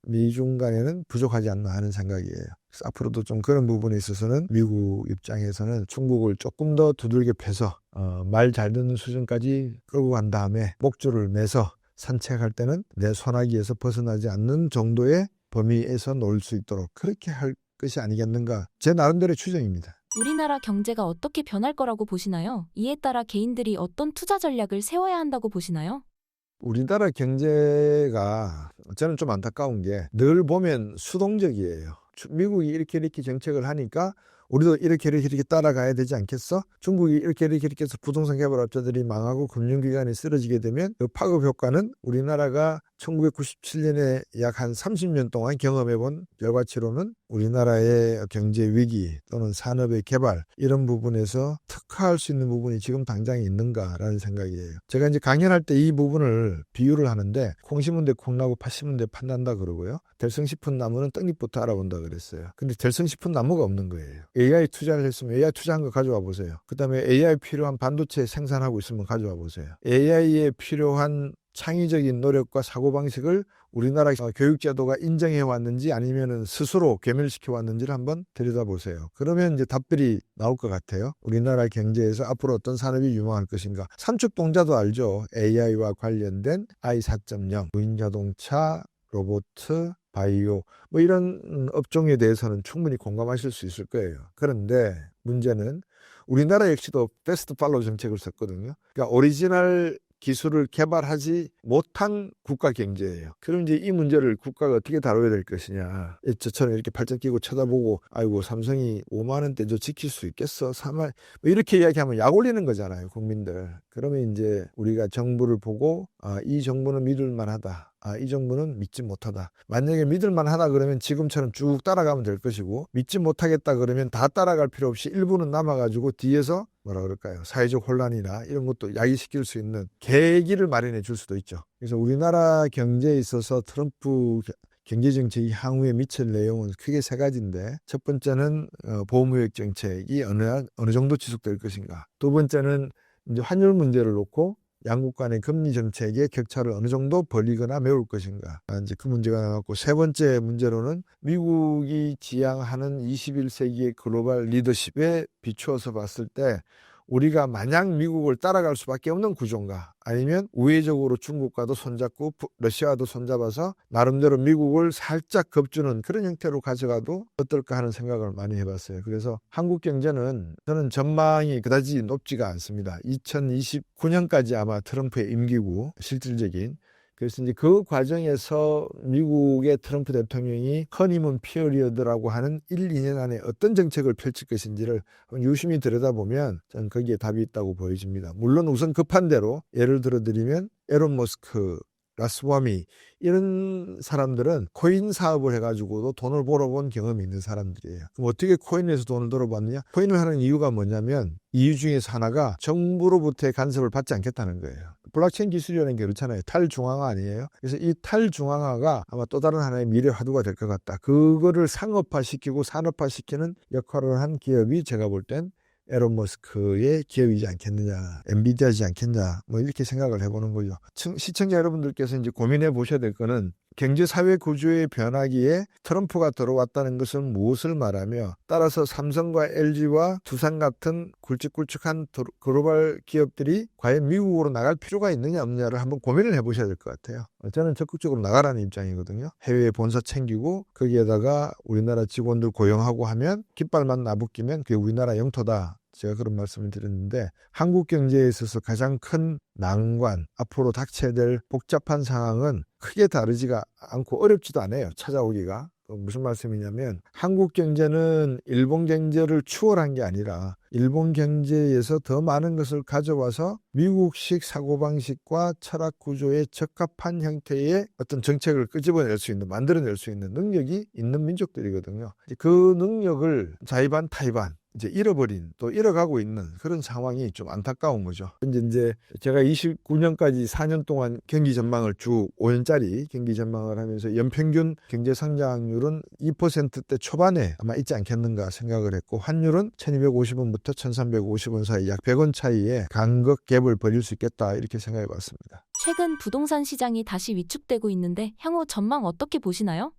미중 간에는 부족하지 않나 하는 생각이에요. 그래서 앞으로도 좀 그런 부분에 있어서는 미국 입장에서는 중국을 조금 더 두들겨 패서 말 잘 듣는 수준까지 끌고 간 다음에 목줄을 매서 산책할 때는 내 손아귀에서 벗어나지 않는 정도의 범위에서 놀 수 있도록 그렇게 할 것이 아니겠는가. 제 나름대로의 추정입니다. 우리나라 경제가 어떻게 변할 거라고 보시나요? 이에 따라 개인들이 어떤 투자 전략을 세워야 한다고 보시나요? 우리나라 경제가 저는 좀 안타까운 게 늘 보면 수동적이에요. 미국이 이렇게 정책을 하니까 우리도 이렇게 따라가야 되지 않겠어? 중국이 이렇게 해서 부동산 개발업자들이 망하고 금융기관이 쓰러지게 되면 그 파급 효과는 우리나라가 1997년에 약 한 30년 동안 경험해본 결과치로는 우리나라의 경제 위기 또는 산업의 개발 이런 부분에서 특화할 수 있는 부분이 지금 당장에 있는가라는 생각이에요. 제가 이제 강연할 때 이 부분을 비유를 하는데 콩 심은 데 콩나고 팥 심은 데 팥 난다 그러고요. 들성 싶은 나무는 떡잎부터 알아본다 그랬어요. 근데 들성 싶은 나무가 없는 거예요. AI 투자를 했으면 AI 투자한 거 가져와 보세요. 그 다음에 AI 필요한 반도체 생산하고 있으면 가져와 보세요. AI에 필요한 창의적인 노력과 사고방식을 우리나라 교육제도가 인정해 왔는지 아니면은 스스로 괴멸시켜 왔는지를 한번 들여다보세요. 그러면 이제 답들이 나올 것 같아요. 우리나라 경제에서 앞으로 어떤 산업이 유망할 것인가. 삼척동자도 알죠. AI와 관련된 I4.0, 무인자동차, 로봇, 바이오 뭐 이런 업종에 대해서는 충분히 공감하실 수 있을 거예요. 그런데 문제는 우리나라 역시도 패스트 팔로우 정책을 썼거든요. 그러니까 오리지널 기술을 개발하지 못한 국가 경제예요. 그럼 이제 이 문제를 국가가 어떻게 다뤄야 될 것이냐. 저처럼 이렇게 팔짱 끼고 쳐다보고 아이고 삼성이 5만 원대 저 지킬 수 있겠어? 3만 뭐 이렇게 이야기하면 약 올리는 거잖아요. 국민들. 그러면 이제 우리가 정부를 보고 이 정부는 믿을 만하다. 이 정부는 믿지 못하다. 만약에 믿을 만하다 그러면 지금처럼 쭉 따라가면 될 것이고 믿지 못하겠다 그러면 다 따라갈 필요 없이 일부는 남아가지고 뒤에서 뭐라 그럴까요? 사회적 혼란이나 이런 것도 야기시킬 수 있는 계기를 마련해 줄 수도 있죠. 그래서 우리나라 경제에 있어서 트럼프 경제정책이 향후에 미칠 내용은 크게 세 가지인데 첫 번째는 보호무역 정책이 어느 정도 지속될 것인가. 두 번째는 이제 환율 문제를 놓고 양국 간의 금리 정책의 격차를 어느 정도 벌리거나 메울 것인가. 이제 그 문제가 나왔고 세 번째 문제로는 미국이 지향하는 21세기의 글로벌 리더십에 비추어서 봤을 때 우리가 마냥 미국을 따라갈 수밖에 없는 구조인가, 아니면 우회적으로 중국과도 손잡고 러시아와도 손잡아서 나름대로 미국을 살짝 겁주는 그런 형태로 가져가도 어떨까 하는 생각을 많이 해봤어요. 그래서 한국 경제는 저는 전망이 그다지 높지가 않습니다. 2029년까지 아마 트럼프의 임기고 실질적인. 그래서 이제 그 과정에서 미국의 트럼프 대통령이 허니문 피어리어드라고 하는 1, 2년 안에 어떤 정책을 펼칠 것인지를 유심히 들여다보면 저는 거기에 답이 있다고 보여집니다. 물론 우선 급한 대로 예를 들어드리면 에론 머스크, 라스와미 이런 사람들은 코인 사업을 해가지고도 돈을 벌어본 경험이 있는 사람들이에요. 그럼 어떻게 코인에서 돈을 벌어봤느냐? 코인을 하는 이유가 뭐냐면 이유 중에서 하나가 정부로부터의 간섭을 받지 않겠다는 거예요. 블록체인 기술이라는 게 그렇잖아요. 탈중앙화 아니에요? 그래서 이 탈중앙화가 아마 또 다른 하나의 미래 화두가 될 것 같다. 그거를 상업화시키고 산업화시키는 역할을 한 기업이 제가 볼 땐 에론 머스크의 기업이지 않겠느냐, 엔비디아지 않겠냐, 뭐 이렇게 생각을 해보는 거죠. 시청자 여러분들께서 이제 고민해 보셔야 될 거는 경제 사회 구조의 변화기에 트럼프가 들어왔다는 것은 무엇을 말하며, 따라서 삼성과 LG와 두산 같은 굵직굵직한 글로벌 기업들이 과연 미국으로 나갈 필요가 있느냐 없느냐를 한번 고민을 해보셔야 될 것 같아요. 저는 적극적으로 나가라는 입장이거든요. 해외에 본사 챙기고 거기에다가 우리나라 직원들 고용하고 하면 깃발만 나붙기면 그게 우리나라 영토다. 제가 그런 말씀을 드렸는데, 한국 경제에 있어서 가장 큰 난관, 앞으로 닥쳐야 될 복잡한 상황은 크게 다르지가 않고 어렵지도 않아요. 찾아오기가. 무슨 말씀이냐면, 한국 경제는 일본 경제를 추월한 게 아니라 일본 경제에서 더 많은 것을 가져와서 미국식 사고방식과 철학 구조에 적합한 형태의 어떤 정책을 끄집어낼 수 있는, 만들어낼 수 있는 능력이 있는 민족들이거든요. 그 능력을 자의반 타의반 이제 잃어버린, 또 잃어가고 있는 그런 상황이 좀 안타까운 거죠. 이제 제가 29년까지 4년 동안 경기 전망을 쭉 5년짜리 경기 전망을 하면서 연평균 경제 성장률은 2%대 초반에 아마 있지 않겠는가 생각을 했고, 환율은 1250원부터 1350원 사이 약 100원 차이의 간극 갭을 벌일 수 있겠다, 이렇게 생각해 봤습니다. 최근 부동산 시장이 다시 위축되고 있는데 향후 전망 어떻게 보시나요?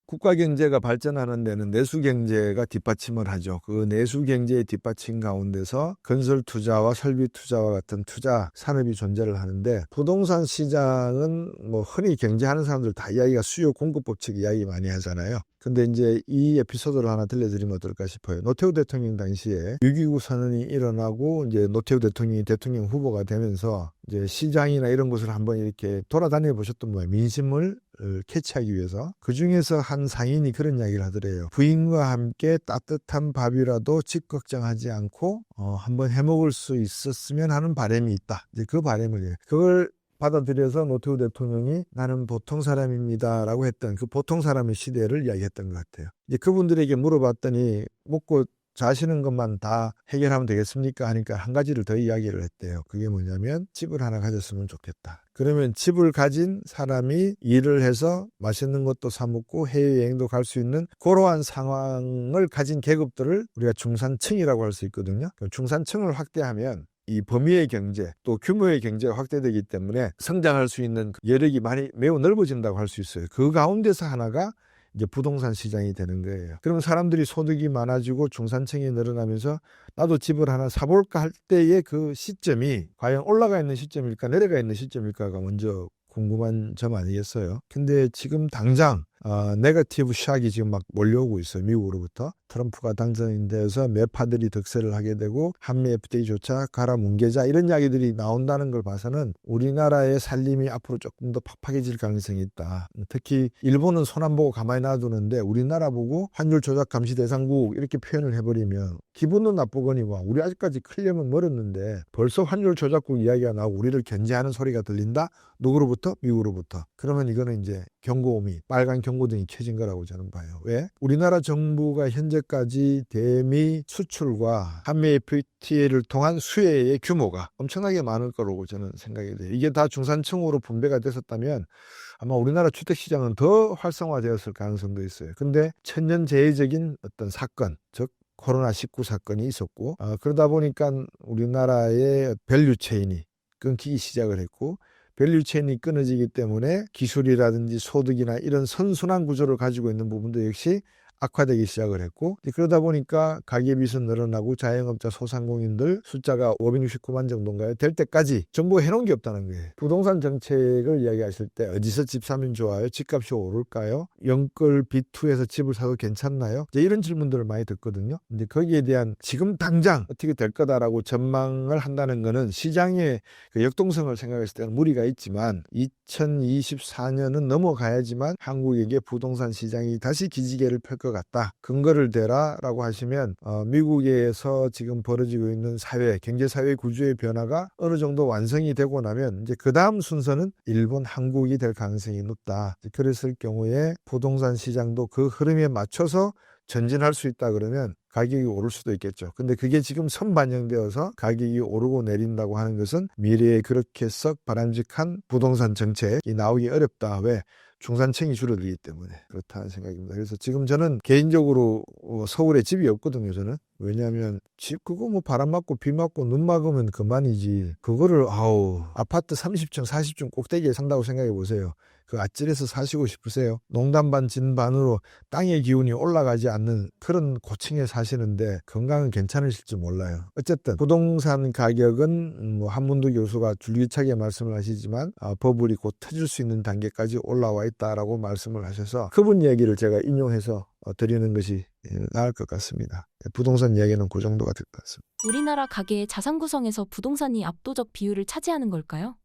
국가 경제가 발전하는 데는 내수 경제가 뒷받침을 하죠. 그 내수 경제의 뒷받침 가운데서 건설 투자와 설비 투자와 같은 투자 산업이 존재를 하는데, 부동산 시장은 뭐 흔히 경제하는 사람들 다 이야기가 수요 공급 법칙 이야기 많이 하잖아요. 근데 이제 이 에피소드를 하나 들려드리면 어떨까 싶어요. 노태우 대통령 당시에 6.29 선언이 일어나고 이제 노태우 대통령이 대통령 후보가 되면서 이제 시장이나 이런 곳을 한번 이렇게 돌아다녀 보셨던 거예요. 민심을 캐치하기 위해서. 그 중에서 한 상인이 그런 이야기를 하더래요. 부인과 함께 따뜻한 밥이라도 집 걱정하지 않고 한번 해먹을 수 있었으면 하는 바람이 있다. 이제 그 바람을, 그걸 받아들여서 노태우 대통령이 나는 보통 사람입니다 라고 했던 그 보통 사람의 시대를 이야기했던 것 같아요. 이제 그분들에게 물어봤더니 먹고 자시는 것만 다 해결하면 되겠습니까 하니까 한 가지를 더 이야기를 했대요. 그게 뭐냐면 집을 하나 가졌으면 좋겠다. 그러면 집을 가진 사람이 일을 해서 맛있는 것도 사 먹고 해외여행도 갈 수 있는 그러한 상황을 가진 계급들을 우리가 중산층이라고 할 수 있거든요. 중산층을 확대하면 이 범위의 경제 또 규모의 경제가 확대되기 때문에 성장할 수 있는 여력이 매우 넓어진다고 할 수 있어요. 그 가운데서 하나가 이제 부동산 시장이 되는 거예요. 그러면 사람들이 소득이 많아지고 중산층이 늘어나면서 나도 집을 하나 사볼까 할 때의 그 시점이 과연 올라가 있는 시점일까 내려가 있는 시점일까가 먼저 궁금한 점 아니겠어요? 근데 지금 당장 네거티브 샥이 지금 막 몰려오고 있어요. 미국으로부터. 트럼프가 당선이 되어서 매파들이 득세를 하게 되고 한미 FTA조차 가라 뭉개자 이런 이야기들이 나온다는 걸 봐서는 우리나라의 살림이 앞으로 조금 더 팍팍해질 가능성이 있다. 특히 일본은 손 안 보고 가만히 놔두는데 우리나라 보고 환율 조작 감시 대상국 이렇게 표현을 해버리면 기분은 나쁘거니와 우리 아직까지 크려면 멀었는데 벌써 환율 조작국 이야기가 나오고 우리를 견제하는 소리가 들린다? 누구로부터? 미국으로부터. 그러면 이거는 이제 경고음이 빨간 경고등이 켜진 거라고 저는 봐요. 왜? 우리나라 정부가 현재까지 대미 수출과 한미 FTA를 통한 수혜의 규모가 엄청나게 많을 거라고 저는 생각이 돼요. 이게 다 중산층으로 분배가 됐었다면 아마 우리나라 주택시장은 더 활성화되었을 가능성도 있어요. 근데 천년재해적인 어떤 사건, 즉 코로나19 사건이 있었고 그러다 보니까 우리나라의 밸류체인이 끊기기 시작을 했고 밸류체인이 끊어지기 때문에 기술이라든지 소득이나 이런 선순환 구조를 가지고 있는 부분도 역시 악화되기 시작을 했고 그러다 보니까 가계빚은 늘어나고 자영업자 소상공인들 숫자가 569만 정도인가요? 될 때까지 정부가 해놓은 게 없다는 거예요. 부동산 정책을 이야기하실 때 어디서 집 사면 좋아요? 집값이 오를까요? 영끌 B2에서 집을 사도 괜찮나요? 이제 이런 질문들을 많이 듣거든요. 근데 거기에 대한 지금 당장 어떻게 될 거다라고 전망을 한다는 거는 시장의 그 역동성을 생각했을 때는 무리가 있지만 2024년은 넘어가야지만 한국에게 부동산 시장이 다시 기지개를 펼 것 같다. 근거를 대라라고 하시면 미국에서 지금 벌어지고 있는 사회, 경제사회 구조의 변화가 어느 정도 완성이 되고 나면 이제 그 다음 순서는 일본, 한국이 될 가능성이 높다. 그랬을 경우에 부동산 시장도 그 흐름에 맞춰서 전진할 수 있다 그러면 가격이 오를 수도 있겠죠. 근데 그게 지금 선반영되어서 가격이 오르고 내린다고 하는 것은 미래에 그렇게 썩 바람직한 부동산 정책이 나오기 어렵다. 왜? 중산층이 줄어들기 때문에 그렇다는 생각입니다. 그래서 지금 저는 개인적으로 서울에 집이 없거든요. 저는. 왜냐하면 집 그거 뭐 바람 맞고 비 맞고 눈 막으면 그만이지. 그거를 아파트 30층 40층 꼭대기에 산다고 생각해 보세요. 그 아찔해서 사시고 싶으세요? 농담 반 진반으로 땅의 기운이 올라가지 않는 그런 고층에 사시는데 건강은 괜찮으실지 몰라요. 어쨌든 부동산 가격은 뭐 한문두 교수가 줄기차게 말씀을 하시지만 버블이 곧 터질 수 있는 단계까지 올라와 있다라고 말씀을 하셔서 그분 얘기를 제가 인용해서 드리는 것이 나을 것 같습니다. 부동산 이야기는 그 정도가 될 것 같습니다. 우리나라 가계의 자산 구성에서 부동산이 압도적 비율을 차지하는 걸까요?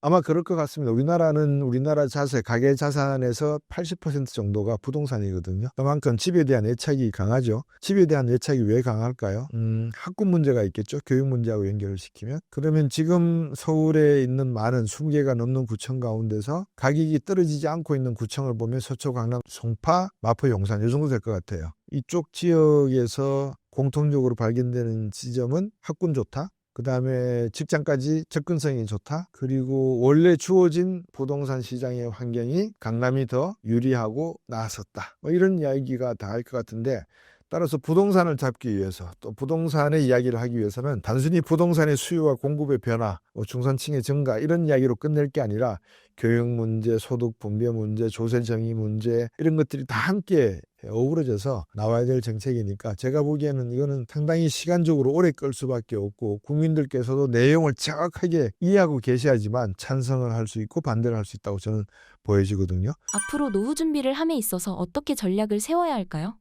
아마 그럴 것 같습니다. 우리나라 자세, 가계 자산에서 80% 정도가 부동산이거든요. 그만큼 집에 대한 애착이 강하죠. 집에 대한 애착이 왜 강할까요? 학군 문제가 있겠죠. 교육 문제하고 연결을 시키면. 그러면 지금 서울에 있는 많은 20개가 넘는 구청 가운데서 가격이 떨어지지 않고 있는 구청을 보면 서초, 강남, 송파, 마포, 용산 이 정도 될 것 같아요. 이쪽 지역에서 공통적으로 발견되는 지점은 학군 좋다. 그 다음에 직장까지 접근성이 좋다. 그리고 원래 주어진 부동산 시장의 환경이 강남이 더 유리하고 나았었다. 뭐 이런 이야기가 다 할 것 같은데 따라서 부동산을 잡기 위해서 또 부동산의 이야기를 하기 위해서는 단순히 부동산의 수요와 공급의 변화, 중산층의 증가 이런 이야기로 끝낼 게 아니라 교육 문제, 소득 분배 문제, 조세 정의 문제 이런 것들이 다 함께 어우러져서 나와야 될 정책이니까 제가 보기에는 이거는 상당히 시간적으로 오래 끌 수밖에 없고 국민들께서도 내용을 정확하게 이해하고 계셔야지만 찬성을 할 수 있고 반대를 할 수 있다고 저는 보여지거든요. 앞으로 노후 준비를 함에 있어서 어떻게 전략을 세워야 할까요?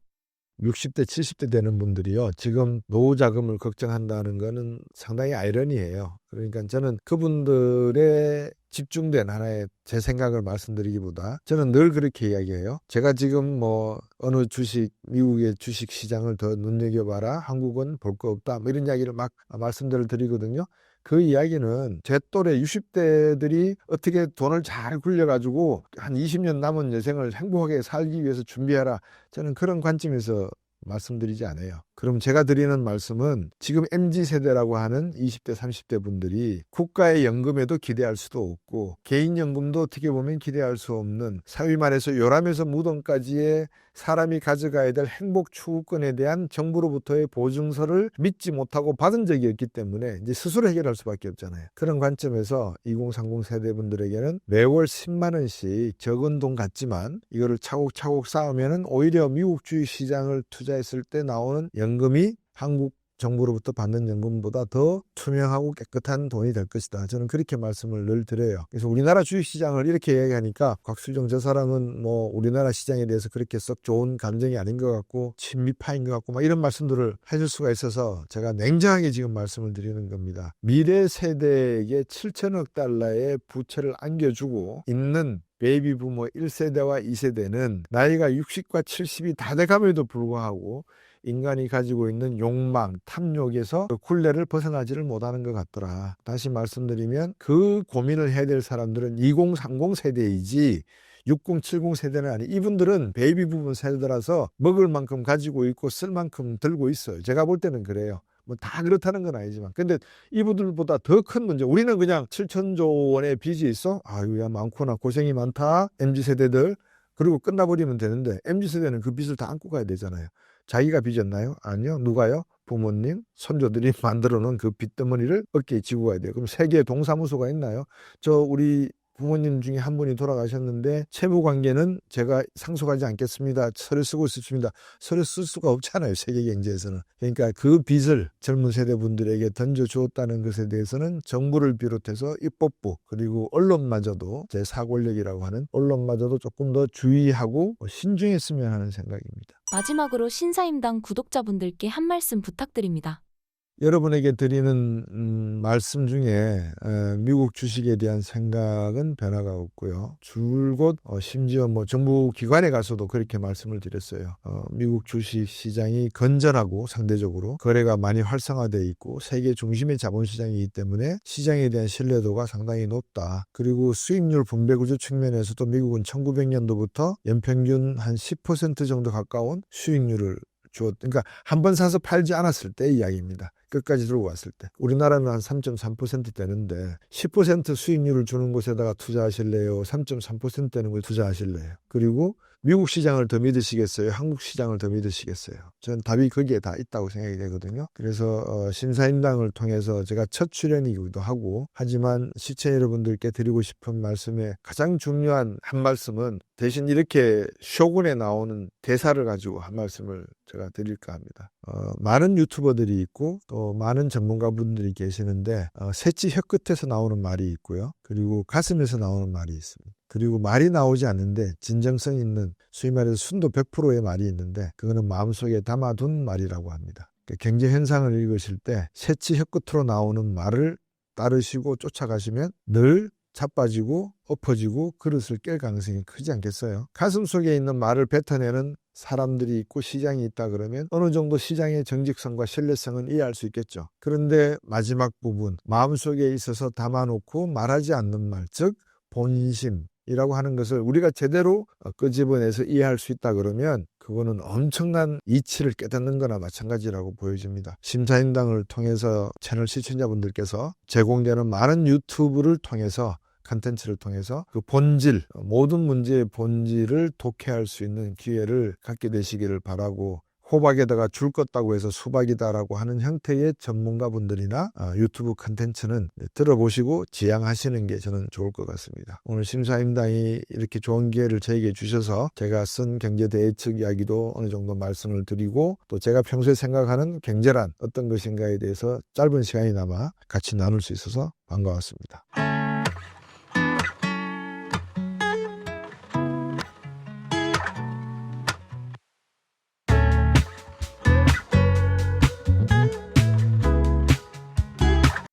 60대, 70대 되는 분들이요. 지금 노후 자금을 걱정한다는 거는 상당히 아이러니해요. 그러니까 저는 그분들의 집중된 하나의 제 생각을 말씀드리기보다 저는 늘 그렇게 이야기해요. 제가 지금 뭐 어느 미국의 주식 시장을 더 눈여겨봐라. 한국은 볼 거 없다. 뭐 이런 이야기를 막 말씀들을 드리거든요. 그 이야기는 제 또래 60대들이 어떻게 돈을 잘 굴려가지고 한 20년 남은 여생을 행복하게 살기 위해서 준비하라. 저는 그런 관점에서 말씀드리지 않아요. 그럼 제가 드리는 말씀은 지금 MZ세대라고 하는 20대, 30대 분들이 국가의 연금에도 기대할 수도 없고 개인연금도 어떻게 보면 기대할 수 없는 사위 말해서 요람에서 무덤까지의 사람이 가져가야 될 행복 추구권에 대한 정부로부터의 보증서를 믿지 못하고 받은 적이 없기 때문에 이제 스스로 해결할 수밖에 없잖아요. 그런 관점에서 2030 세대분들에게는 매월 10만 원씩 적은 돈 같지만 이거를 차곡차곡 쌓으면은 오히려 미국 주식 시장을 투자했을 때 나오는 연금이 한국 정부로부터 받는 연금보다 더 투명하고 깨끗한 돈이 될 것이다. 저는 그렇게 말씀을 늘 드려요. 그래서 우리나라 주식시장을 이렇게 얘기하니까 곽수정 저 사람은 뭐 우리나라 시장에 대해서 그렇게 썩 좋은 감정이 아닌 것 같고 친미파인 것 같고 막 이런 말씀들을 하실 수가 있어서 제가 냉정하게 지금 말씀을 드리는 겁니다. 미래 세대에게 7천억 달러의 부채를 안겨주고 있는 베이비 부모 1세대와 2세대는 나이가 60과 70이 다 돼감에도 불구하고 인간이 가지고 있는 욕망, 탐욕에서 그 굴레를 벗어나지를 못하는 것 같더라. 다시 말씀드리면 그 고민을 해야 될 사람들은 2030 세대이지 60, 70 세대는 아니. 이분들은 베이비 부분 세대라서 먹을 만큼 가지고 있고 쓸 만큼 들고 있어요. 제가 볼 때는 그래요. 뭐 다 그렇다는 건 아니지만. 근데 이분들보다 더 큰 문제. 우리는 그냥 7천조 원의 빚이 있어? 아유야 많구나. 고생이 많다. MZ세대들. 그리고 끝나버리면 되는데 MZ세대는 그 빚을 다 안고 가야 되잖아요. 자기가 빚었나요? 아니요. 누가요? 부모님, 손조들이 만들어 놓은 그 빚덩어리를 어깨에 지고 가야 돼요. 그럼 세계 동사무소가 있나요? 우리 부모님 중에 한 분이 돌아가셨는데 채무 관계는 제가 상속하지 않겠습니다. 서류 쓰고 있습니다. 서류 쓸 수가 없잖아요. 세계 경제에서는. 그러니까 그 빚을 젊은 세대 분들에게 던져주었다는 것에 대해서는 정부를 비롯해서 입법부 그리고 언론마저도 제 사권력이라고 하는 언론마저도 조금 더 주의하고 신중했으면 하는 생각입니다. 마지막으로 신사임당 구독자분들께 한 말씀 부탁드립니다. 여러분에게 드리는 말씀 중에 미국 주식에 대한 생각은 변화가 없고요. 줄곧 심지어 정부 기관에 가서도 그렇게 말씀을 드렸어요. 미국 주식 시장이 건전하고 상대적으로 거래가 많이 활성화되어 있고 세계 중심의 자본시장이기 때문에 시장에 대한 신뢰도가 상당히 높다. 그리고 수익률 분배 구조 측면에서도 미국은 1900년도부터 연평균 한 10% 정도 가까운 수익률을 그러니까 한 번 사서 팔지 않았을 때 이야기입니다. 끝까지 들고 왔을 때. 우리나라는 한 3.3% 되는데 10% 수익률을 주는 곳에다가 투자하실래요? 3.3% 되는 곳에 투자하실래요? 그리고 미국 시장을 더 믿으시겠어요? 한국 시장을 더 믿으시겠어요? 저는 답이 거기에 다 있다고 생각이 되거든요. 그래서 신사임당을 통해서 제가 첫 출연이기도 하고 하지만 시청자 여러분들께 드리고 싶은 말씀의 가장 중요한 한 말씀은 대신 이렇게 쇼군에 나오는 대사를 가지고 한 말씀을 제가 드릴까 합니다. 많은 유튜버들이 있고 또 많은 전문가분들이 계시는데 새치 혀끝에서 나오는 말이 있고요. 그리고 가슴에서 나오는 말이 있습니다. 그리고 말이 나오지 않는데 진정성 있는 소위 말해서 순도 100%의 말이 있는데 그거는 마음속에 담아둔 말이라고 합니다. 경제 현상을 읽으실 때 새치 혀끝으로 나오는 말을 따르시고 쫓아가시면 늘 자빠지고 엎어지고 그릇을 깰 가능성이 크지 않겠어요? 가슴 속에 있는 말을 뱉어내는 사람들이 있고 시장이 있다 그러면 어느 정도 시장의 정직성과 신뢰성은 이해할 수 있겠죠. 그런데 마지막 부분 마음속에 있어서 담아놓고 말하지 않는 말, 즉 본심이라고 하는 것을 우리가 제대로 끄집어내서 이해할 수 있다 그러면 그거는 엄청난 이치를 깨닫는 거나 마찬가지라고 보여집니다. 신사임당을 통해서 채널 시청자분들께서 제공되는 많은 유튜브를 통해서 컨텐츠를 통해서 그 본질, 모든 문제의 본질을 독해할 수 있는 기회를 갖게 되시기를 바라고 호박에다가 줄 껐다고 해서 수박이다라고 하는 형태의 전문가분들이나 유튜브 컨텐츠는 들어보시고 지양하시는 게 저는 좋을 것 같습니다. 오늘 신사임당이 이렇게 좋은 기회를 저에게 주셔서 제가 쓴 경제대책 이야기도 어느 정도 말씀을 드리고 또 제가 평소에 생각하는 경제란 어떤 것인가에 대해서 짧은 시간이나마 같이 나눌 수 있어서 반가웠습니다.